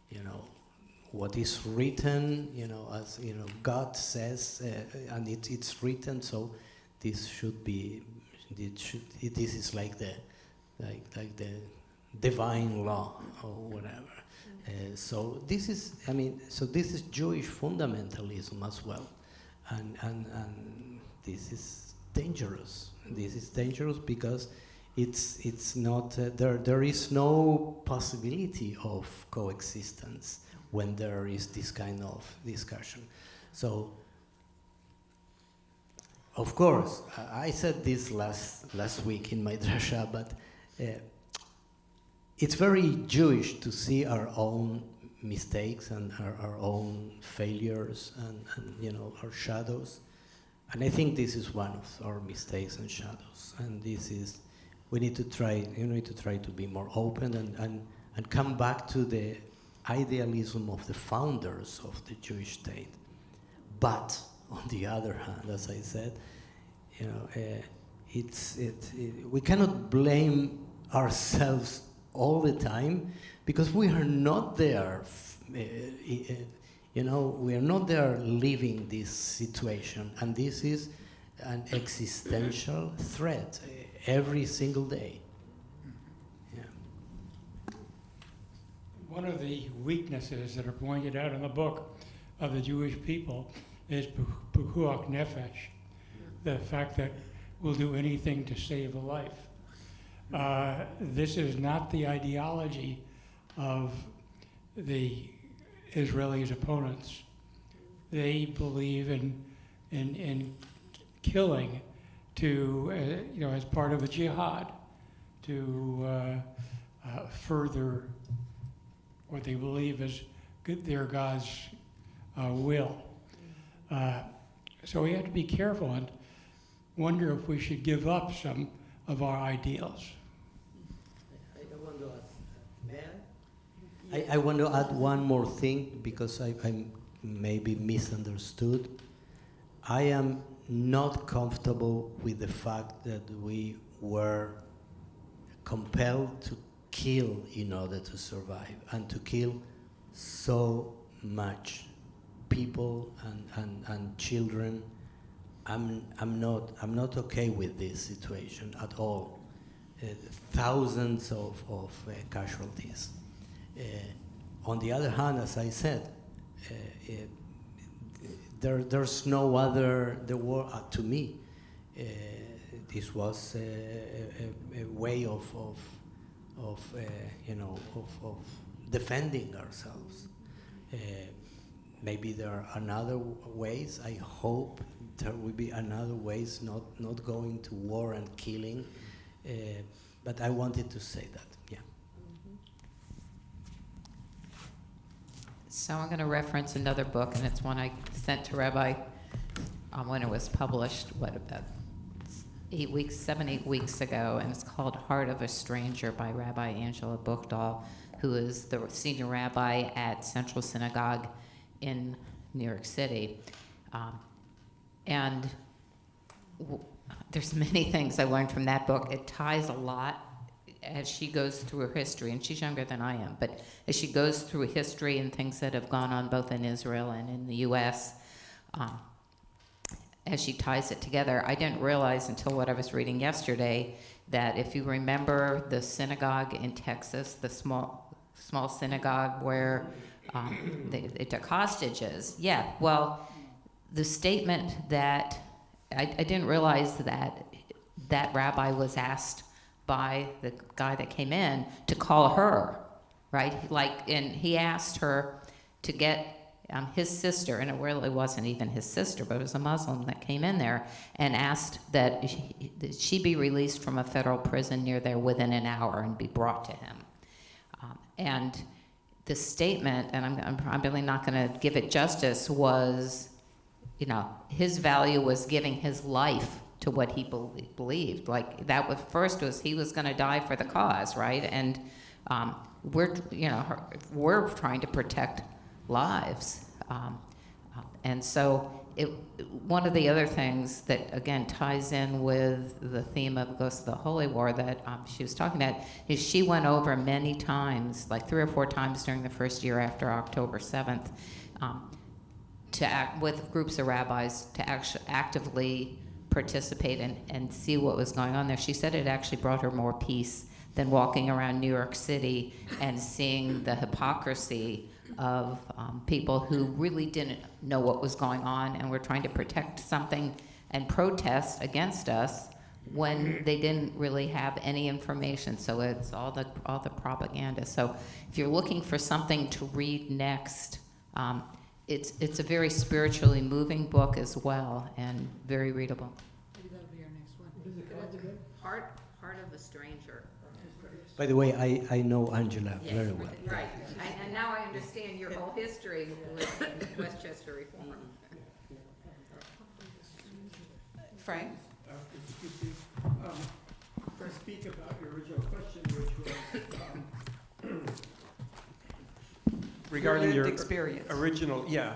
you know, what is written, you know, as you know, God says, and it's written. So this should be, this is like the divine law or whatever. So this is, I mean, so this is Jewish fundamentalism as well, and this is dangerous. This is dangerous because it's not there is no possibility of coexistence when there is this kind of discussion. So, of course, I said this last week in my drasha, but it's very Jewish to see our own mistakes and our own failures and you know, our shadows. And I think this is one of our mistakes and shadows. And this is, we need to try, you need to try to be more open and come back to the idealism of the founders of the Jewish state. But on the other hand, as I said, you know, we cannot blame ourselves all the time because we are not there. You know, we are not there living this situation, and this is an existential threat every single day. Yeah. One of the weaknesses that are pointed out in the book of the Jewish people is pikuach nefesh, the fact that we'll do anything to save a life. This is not the ideology of the Israelis' opponents. They believe in killing to, you know, as part of a jihad, to further what they believe is their God's will. So we have to be careful and wonder if we should give up some of our ideals. I want to add one more thing because I maybe misunderstood. I am not comfortable with the fact that we were compelled to kill in order to survive and to kill so much people and children. I'm not okay with this situation at all. Thousands of casualties. On the other hand, as I said, there's no other. The war, to me, this was a way of you know, of defending ourselves. Maybe there are another ways. I hope there will be another ways, not going to war and killing. But I wanted to say that. Yeah. So I'm going to reference another book, and it's one I sent to Rabbi when it was published, about 7, 8 weeks ago, and it's called Heart of a Stranger by Rabbi Angela Buchdahl, who is the senior rabbi at Central Synagogue in New York City. And there's many things I learned from that book. It ties a lot as she goes through her history, and she's younger than I am, but as she goes through history and things that have gone on both in Israel and in the U.S., as she ties it together, I didn't realize until what I was reading yesterday that if you remember the synagogue in Texas, the small synagogue where they took hostages, yeah, well, the statement that, I didn't realize that rabbi was asked by the guy that came in to call her, right? And he asked her to get his sister, and it really wasn't even his sister, but it was a Muslim that came in there and asked that she be released from a federal prison near there within an hour and be brought to him. And the statement, and I'm really not going to give it justice, was, you know, his value was giving his life to what he believed. Like, that was, first was he was going to die for the cause, right? And we're trying to protect lives. And so one of the other things that, again, ties in with the theme of Ghost of the Holy War that she was talking about is she went over many times, like 3 or 4 times during the first year after October 7th, to act with groups of rabbis to actively participate and see what was going on there. She said it actually brought her more peace than walking around New York City and seeing the hypocrisy of people who really didn't know what was going on and were trying to protect something and protest against us when they didn't really have any information. So it's all the propaganda. So if you're looking for something to read next, it's a very spiritually moving book as well, and very readable. Maybe that'll be our next one. Heart of a Stranger. By the way, I know Angela Yes, very well. Right, and now I understand your whole history with Westchester Reform. Frank? To speak about your original question, which was regarding lived your experience. original, yeah.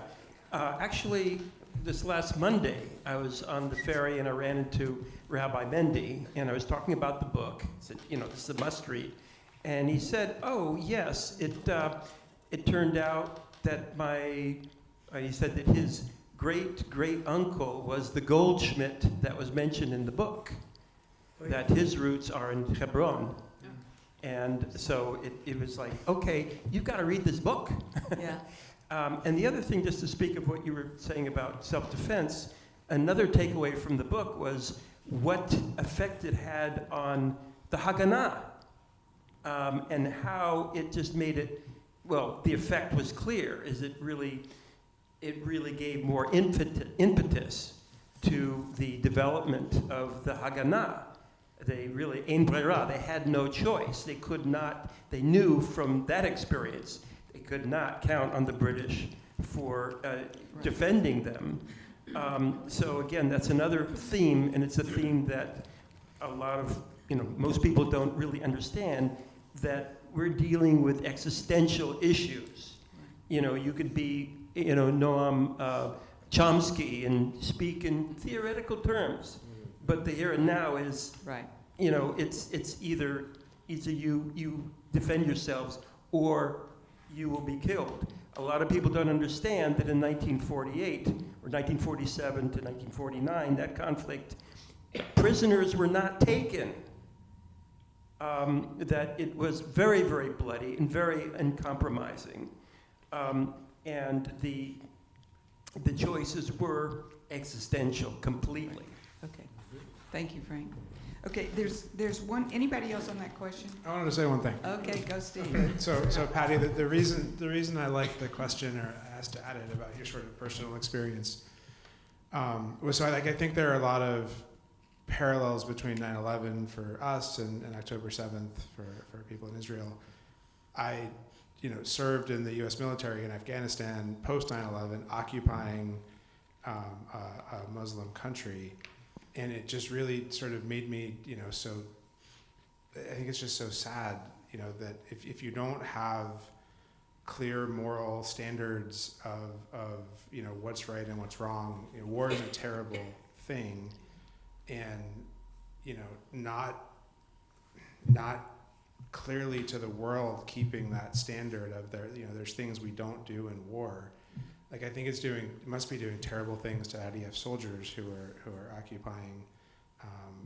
Actually, this last Monday, I was on the ferry and I ran into Rabbi Mendy, and I was talking about the book. I said, this is a must read. And he said, oh, yes, it turned out that he said that his great-great-uncle was the Goldschmidt that was mentioned in the book, that his roots are in Hebron. And so it was like, okay, you've got to read this book. Yeah. And the other thing, just to speak of what you were saying about self-defense, another takeaway from the book was what effect it had on the Haganah, and how it just made it, well, the effect was clear, is it really gave more impetus to the development of the Haganah. They really, ein brera, they had no choice. They could not, they knew from that experience, they could not count on the British for defending them. So again, that's another theme, and it's a theme that a lot of, most people don't really understand, that we're dealing with existential issues. You could be, Noam Chomsky and speak in theoretical terms, but the here and now is, right. It's either you defend yourselves or you will be killed. A lot of people don't understand that in 1948 or 1947 to 1949, that conflict, prisoners were not taken. That it was very, very bloody and very uncompromising. And the choices were existential completely. Okay. Thank you, Frank. Okay, there's one, anybody else on that question? I wanted to say one thing. Okay, go Steve. Okay, so Patty, the reason I like the question or asked to add it about your sort of personal experience was so I think there are a lot of parallels between 9/11 for us and October 7th for people in Israel. I served in the U.S. military in Afghanistan post 9/11, occupying a Muslim country. And it just really sort of made me, so I think it's just so sad, that if you don't have clear moral standards of what's right and what's wrong, war is a terrible thing, and not clearly to the world keeping that standard of there's things we don't do in war. Like I think it must be doing terrible things to IDF soldiers who are occupying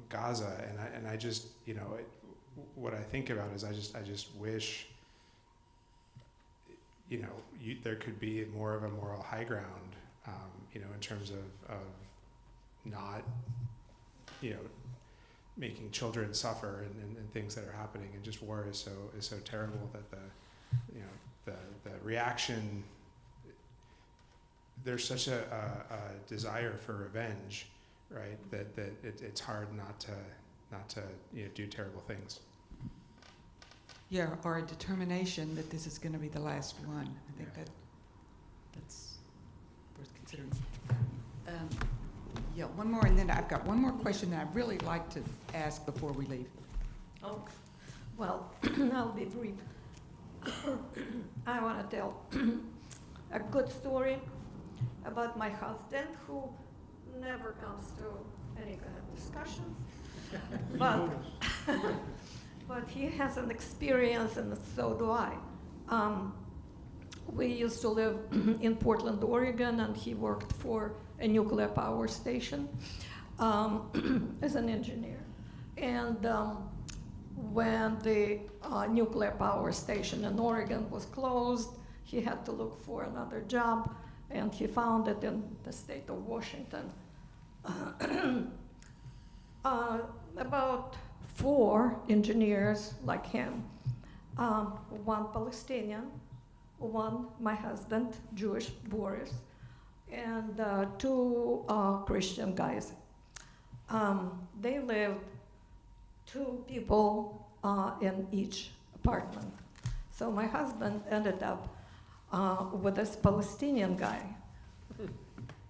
Gaza, and I just what I think about is I just wish there could be more of a moral high ground, in terms of not making children suffer and things that are happening, and just war is so terrible that the reaction. There's such a desire for revenge, right? That it's hard not to do terrible things. Yeah, or a determination that this is going to be the last one. I think that's worth considering. Yeah, one more, and then I've got one more question that I'd really like to ask before we leave. Oh, well, I'll be brief. I want to tell a good story about my husband, who never comes to any kind of discussions, but he has an experience, and so do I. We used to live in Portland, Oregon, and he worked for a nuclear power station as an engineer. And when the nuclear power station in Oregon was closed, he had to look for another job, and he found it in the state of Washington. About 4 engineers like him, one Palestinian, one, my husband, Jewish, Boris, and 2 Christian guys. They lived 2 people in each apartment. So my husband ended up with this Palestinian guy.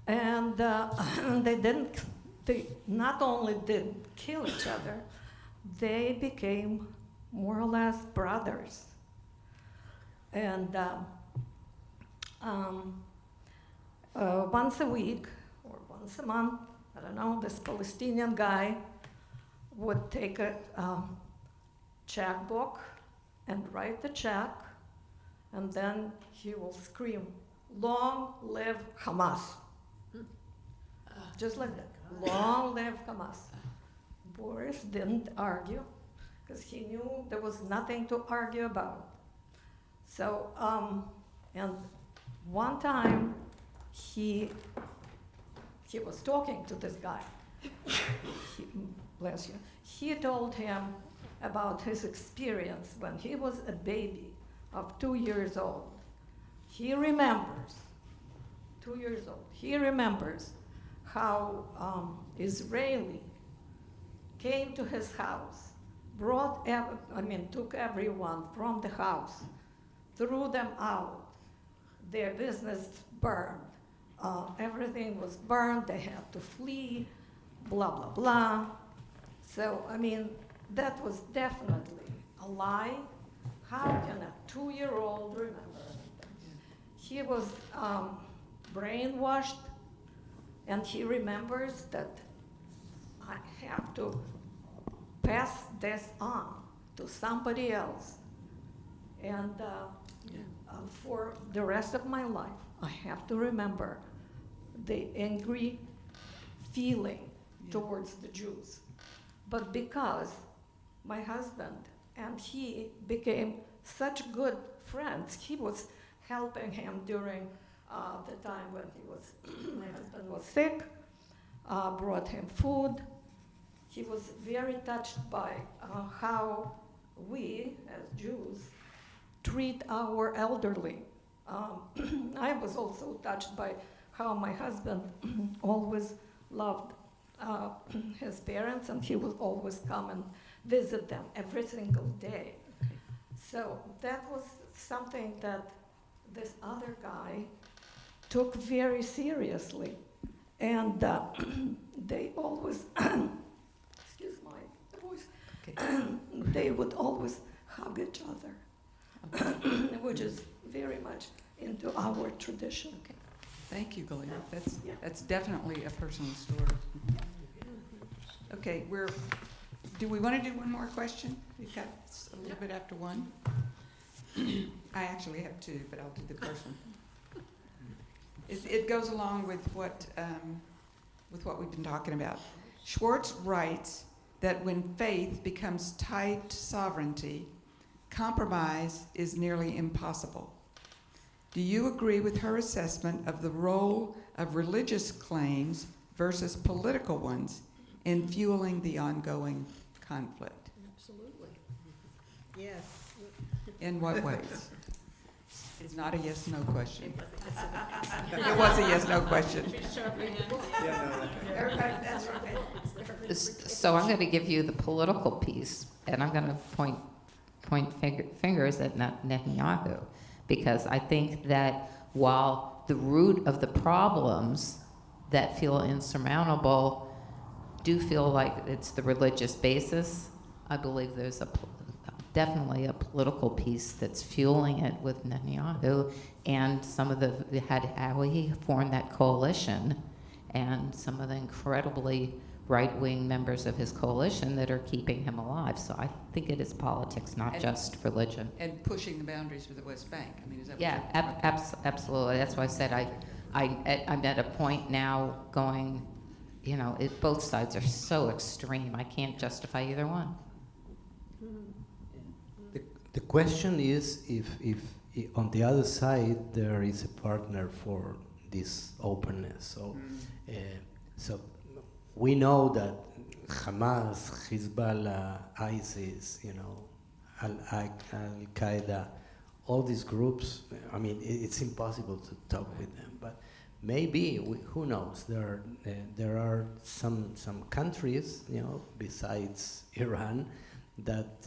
And they not only didn't kill each other, they became more or less brothers. And once a week or once a month, I don't know, this Palestinian guy would take a checkbook and write the check, and then he will scream, "Long live Hamas." Just like that, "Long live Hamas." Boris didn't argue, because he knew there was nothing to argue about. So, and one time, he was talking to this guy. Bless you. He told him about his experience when he was a baby of 2 years old. He remembers, 2 years old, he remembers how Israeli came to his house, took everyone from the house, threw them out. Their business burned. Everything was burned. They had to flee, blah, blah, blah. So, that was definitely a lie. How can a 2-year-old remember? He was brainwashed, and he remembers that I have to pass this on to somebody else. And for the rest of my life, I have to remember the angry feeling towards the Jews. But because my husband and he became such good friends, he was helping him during the time when my husband was sick, brought him food. He was very touched by how we, as Jews, treat our elderly. I was also touched by how my husband always loved his parents, and he would always come and visit them every single day. So that was something that this other guy took very seriously. And they always, excuse my voice, they would always hug each other, which is very much into our tradition. Okay. Thank you, Galina. That's definitely a personal story. Okay, do we want to do one more question? We've got a little bit after 1. I actually have 2, but I'll do the first one. It goes along with what we've been talking about. Schwartz writes that when faith becomes tied to sovereignty, compromise is nearly impossible. Do you agree with her assessment of the role of religious claims versus political ones in fueling the ongoing conflict? Absolutely. Yes. In what ways? It's not a yes/no question. It was a yes/no question. So I'm going to give you the political piece, and I'm going to point fingers at Netanyahu, because I think that while the root of the problems that feel insurmountable do feel like it's the religious basis, I believe there's definitely a political piece that's fueling it with Netanyahu, and some of how he formed that coalition, and some of the incredibly right-wing members of his coalition that are keeping him alive. So I think it is politics, not just religion. And pushing the boundaries for the West Bank. Is that Yeah, absolutely. That's why I said I'm at a point now going, both sides are so extreme. I can't justify either one. The question is if on the other side there is a partner for this openness. So we know that Hamas, Hezbollah, ISIS, Al-Qaeda, all these groups, it's impossible to talk with them. But maybe, who knows, there are some countries, besides Iran, that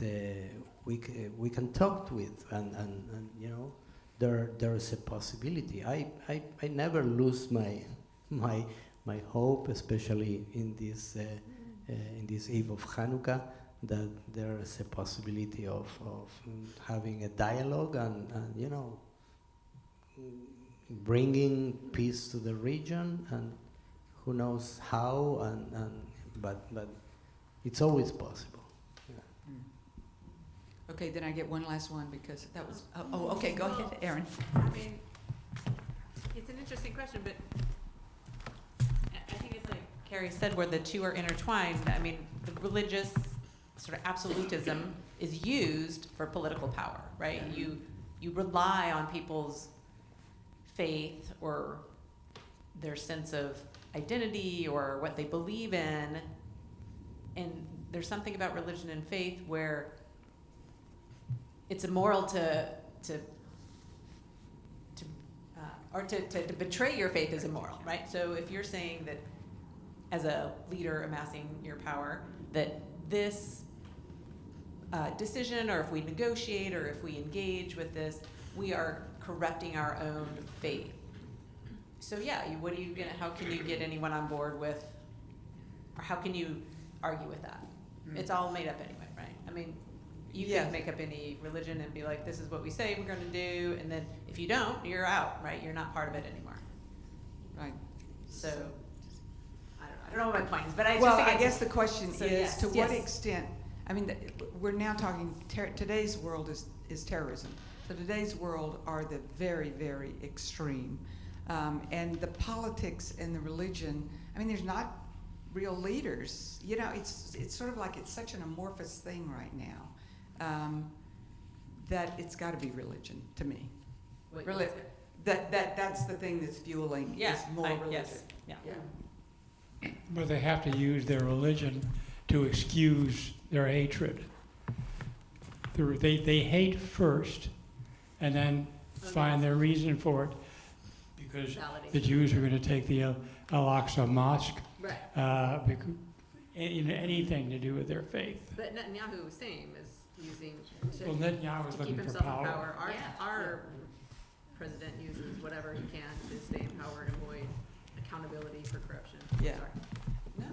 we can talk with, and you know, there is a possibility. I never lose my hope, especially in this eve of Hanukkah, that there is a possibility of having a dialogue and you know, bringing peace to the region, and who knows how, but it's always possible. Okay, then I get one last one because that was, okay, go ahead, Aaron. I mean, it's an interesting question, but I think it's like Carrie said, where the two are intertwined. I mean, the religious sort of absolutism is used for political power, right? You rely on people's faith or their sense of identity or what they believe in, and there's something about religion and faith where it's immoral to betray your faith is immoral, right? So if you're saying that as a leader amassing your power, that this decision, or if we negotiate, or if we engage with this, we are corrupting our own faith. So yeah, how can you get anyone on board with, or how can you argue with that? It's all made up anyway, right? I mean, you can make up any religion and be like, this is what we say we're going to do, and then if you don't, you're out, right? You're not part of it anymore. Right. So, I don't know what my point is, but I guess the question is, yes, to what extent, I mean, we're now talking, today's world is terrorism. So today's world are the very, very extreme. And the politics and the religion, I mean, there's not real leaders. You know, it's sort of like it's such an amorphous thing right now, that it's got to be religion to me. Really, that's the thing that's fueling is more religion. Yes. Yeah. But they have to use their religion to excuse their hatred. They hate first, and then find their reason for it, because the Jews are going to take the Al-Aqsa Mosque, right. Anything to do with their faith. But Netanyahu, same, is using Netanyahu is to looking keep for himself power. In power. Our president uses whatever he can to stay in power and avoid accountability for corruption. Yeah. Sorry. No,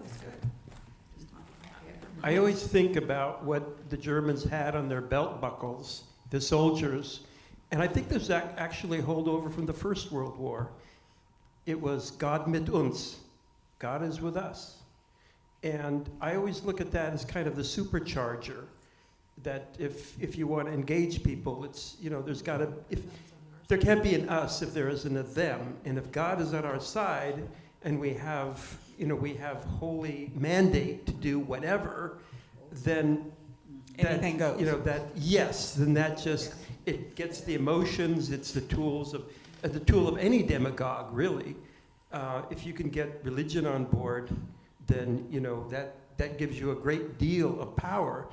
that's good. I always think about what the Germans had on their belt buckles, the soldiers, and I think this actually a holdover from the First World War. It was Gott mit uns, God is with us. And I always look at that as kind of the supercharger, that if you want to engage people, it's, you know, there's got to, there can't be an us if there isn't a them. And if God is on our side and we have, you know, we have holy mandate to do whatever, then anything goes. You know, then that just, it gets the emotions, it's the tools of, the tool of any demagogue, really. If you can get religion on board, then, you know, that gives you a great deal of power.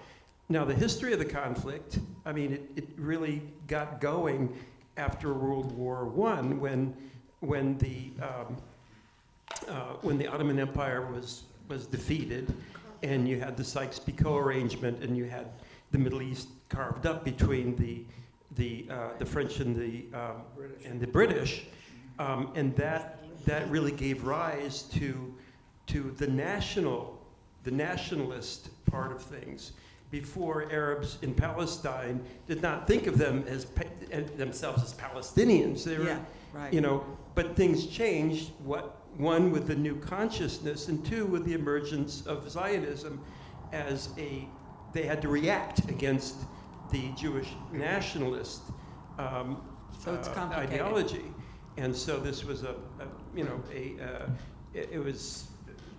Now, the history of the conflict, I mean, it really got going after World War I, when the Ottoman Empire was defeated, and you had the Sykes-Picot arrangement, and you had the Middle East carved up between the French and the British, and that really gave rise to the nationalist part of things. Before, Arabs in Palestine did not think of them as themselves as Palestinians. They were, you know, but things changed. One, with the new consciousness, and two, with the emergence of Zionism as they had to react against the Jewish nationalist ideology. And so this was it was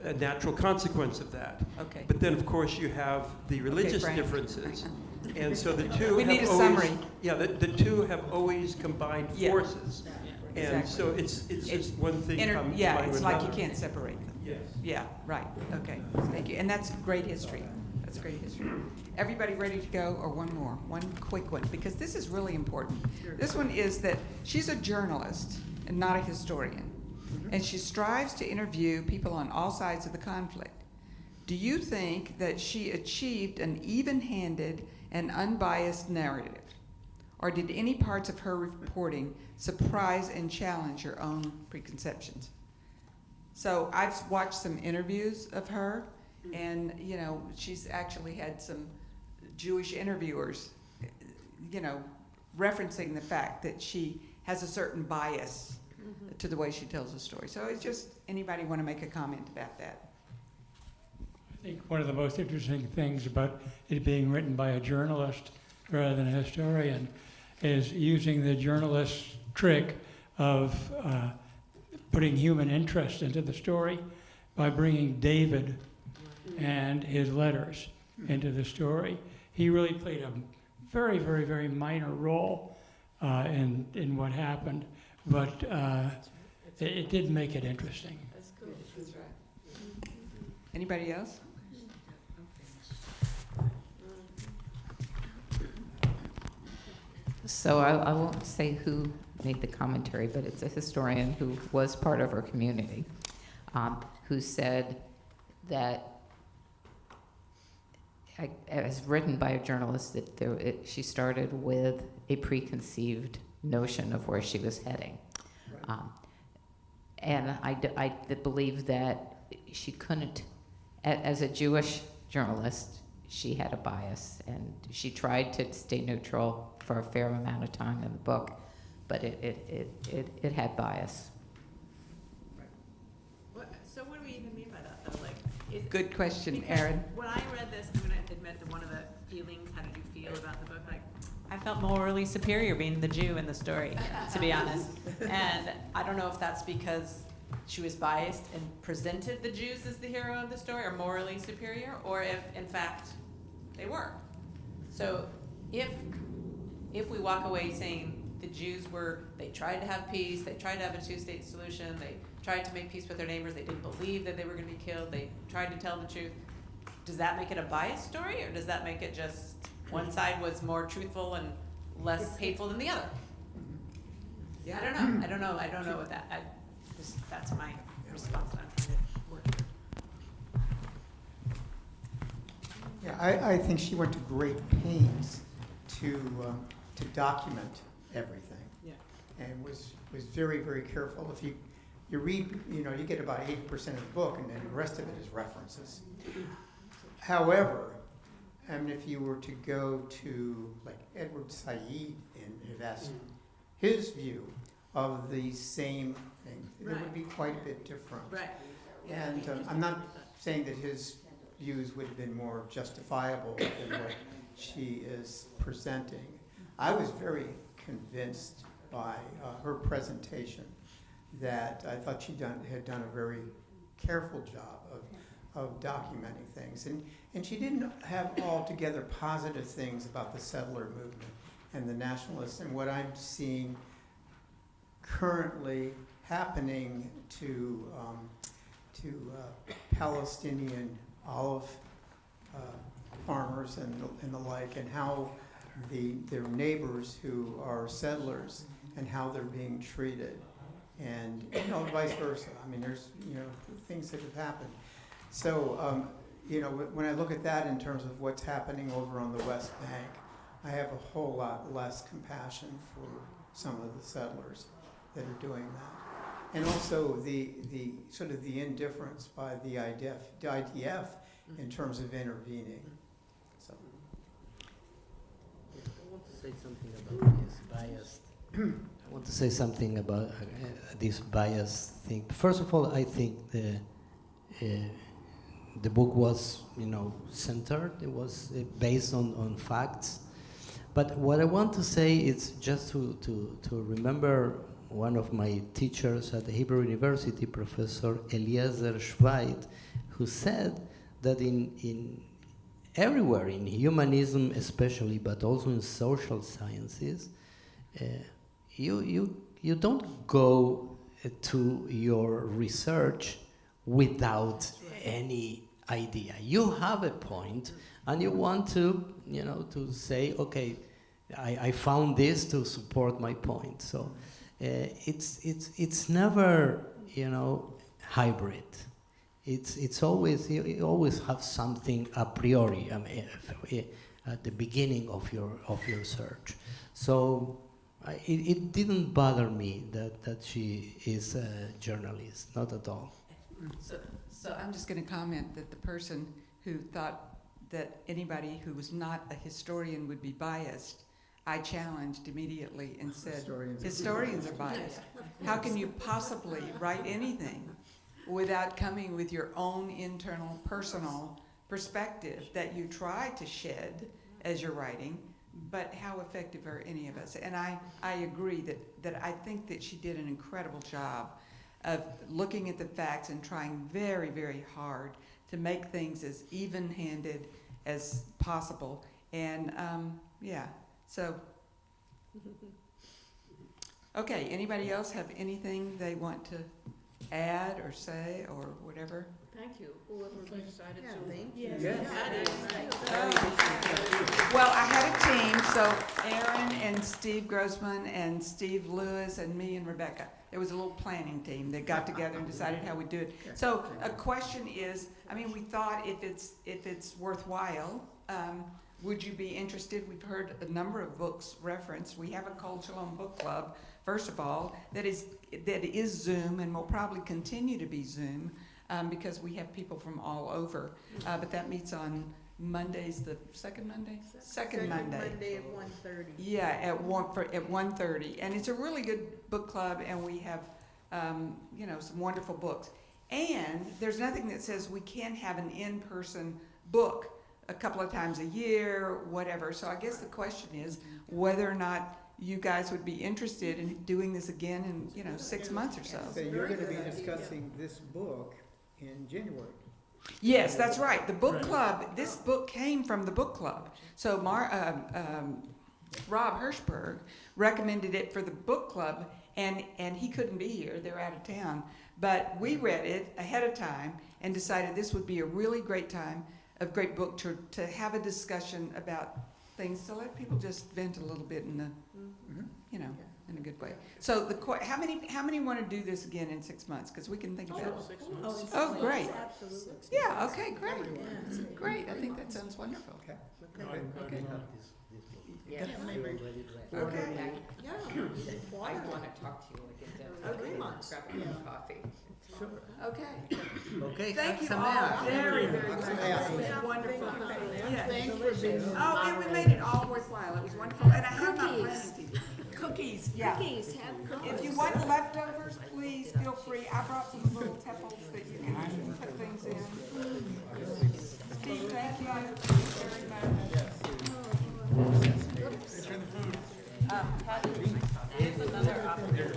a natural consequence of that. Okay. But then, of course, you have the religious differences. And so the two we need a always, summary. Yeah, the two have always combined forces. And so it's just one thing combined with another. It's like you can't separate them. Yes. Yeah, right. Okay, thank you. And that's great history. That's great history. Everybody ready to go, or one more? One quick one, because this is really important. This one is that she's a journalist and not a historian. And she strives to interview people on all sides of the conflict. Do you think that she achieved an even-handed and unbiased narrative? Or did any parts of her reporting surprise and challenge your own preconceptions? So I've watched some interviews of her, and you know, she's actually had some Jewish interviewers, you know, referencing the fact that she has a certain bias to the way she tells the story. So it's just, anybody want to make a comment about that? I think one of the most interesting things about it being written by a journalist rather than a historian is using the journalist's trick of putting human interest into the story by bringing David and his letters into the story. He really played a very, very, very minor role in what happened, but it did make it interesting. That's cool. That's right. Anybody else? So I won't say who made the commentary, but it's a historian who was part of our community, who said that, as written by a journalist, that she started with a preconceived notion of where she was heading. And I believe that she couldn't, as a Jewish journalist, she had a bias, and she tried to stay neutral for a fair amount of time in the book, but it had bias. So what do we even mean by that, though? Like, Good question, because Erin. when I read this, I'm going to admit that one of the feelings, how did you feel about the book? Like, I felt morally superior being the Jew in the story, to be honest. And I don't know if that's because she was biased and presented the Jews as the hero of the story, or morally superior, or if, in fact, they were. So if we walk away saying the Jews they tried to have peace, they tried to have a two-state solution, they tried to make peace with their neighbors, they didn't believe that they were going to be killed, they tried to tell the truth, does that make it a biased story, or does that make it just one side was more truthful and less hateful than the other? Yeah, I don't know what that, that's my response that I'm trying to work through. Yeah, I think she went to great pains to document everything. Yeah. And was very, very careful. If you read, you get about 80% of the book, and then the rest of it is references. However, if you were to go to like Edward Said and ask his view of the same thing, it would be quite a bit different. Right. And I'm not saying that his views would have been more justifiable than what she is presenting. I was very convinced by her presentation that I thought she had done a very careful job of documenting things. And she didn't have altogether positive things about the settler movement and the nationalists and what I'm seeing currently happening to Palestinian olive farmers and the like, and how their neighbors who are settlers and how they're being treated, and vice versa. I mean, there's things that have happened. So when I look at that in terms of what's happening over on the West Bank, I have a whole lot less compassion for some of the settlers that are doing that, and also the sort of the indifference by the IDF in terms of intervening. So. I want to say something about this biased. I want to say something about this bias thing. First of all, I think the book was, centered. It was based on facts. But what I want to say is just to remember one of my teachers at the Hebrew University, Professor Eliezer Schweid, who said that in everywhere, in humanism especially, but also in social sciences, you don't go to your research without any idea. You have a point, and you want to, to say, okay, I found this to support my point. So it's never, hybrid. it's always, you always have something a priori, I mean, at the beginning of your search. So it didn't bother me that she is a journalist, not at all. So I'm just going to comment that the person who thought that anybody who was not a historian would be biased, I challenged immediately and said, historians are biased. How can you possibly write anything without coming with your own internal, personal perspective that you try to shed as you're writing? But how effective are any of us? And I agree that I think that she did an incredible job of looking at the facts and trying very, very hard to make things as even-handed as possible. And yeah, so. Okay, anybody else have anything they want to add or say or whatever? Thank you. Whoever decided to. Thank you. Well, I had a team, so Aaron and Steve Grossman and Steve Lewis and me and Rebecca. There was a little planning team that got together and decided how we do it. So a question is, I mean, we thought if it's worthwhile, would you be interested? We've heard a number of books referenced. We have a Kol Shalom book club, first of all, that is Zoom and will probably continue to be Zoom because we have people from all over. But that meets on Mondays, the second Monday? Second Monday. Monday at 1:30. Yeah, at 1:30. And it's a really good book club, and we have, you know, some wonderful books. And there's nothing that says we can't have an in-person book a couple of times a year, whatever. So I guess the question is whether or not you guys would be interested in doing this again in, you know, 6 months or so. So you're going to be discussing this book in January. Yes, that's right. The book club, this book came from the book club. So Rob Hirschberg recommended it for the book club, and he couldn't be here. They're out of town. But we read it ahead of time and decided this would be a really great time, a great book to have a discussion about things, to let people just vent a little bit in the, you know, in a good way. So how many want to do this again in 6 months? Because we can think about it. Oh, great. Absolutely. Yeah, okay, great. Great, I think that sounds wonderful. Okay. Okay. Yes. Okay. I want to talk to you again. Grab a cup of coffee. Okay. Okay, Thank you all very, very much. It was wonderful. Yes. Oh, and we made it all worthwhile. It was wonderful. And I have my cookies. Yeah. Cookies, have cookies. If you want leftovers, please feel free. I brought some little teppels that you can put things in. Steve, thank you very much. Here's another opportunity.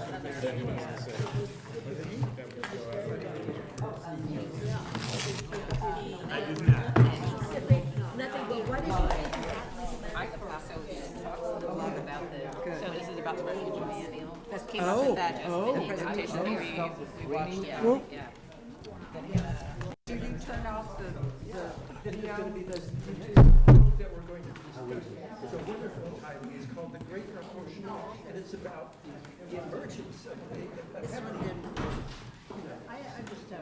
Nothing, but what did you think? I could possibly talk a lot about so this is about the refugee manual. This came up with that just in the presentation we watched. Yeah. Did you turn off the video? That we're going to discuss. It's a wonderful title. It's called The Great Proportion, and it's about the emergence of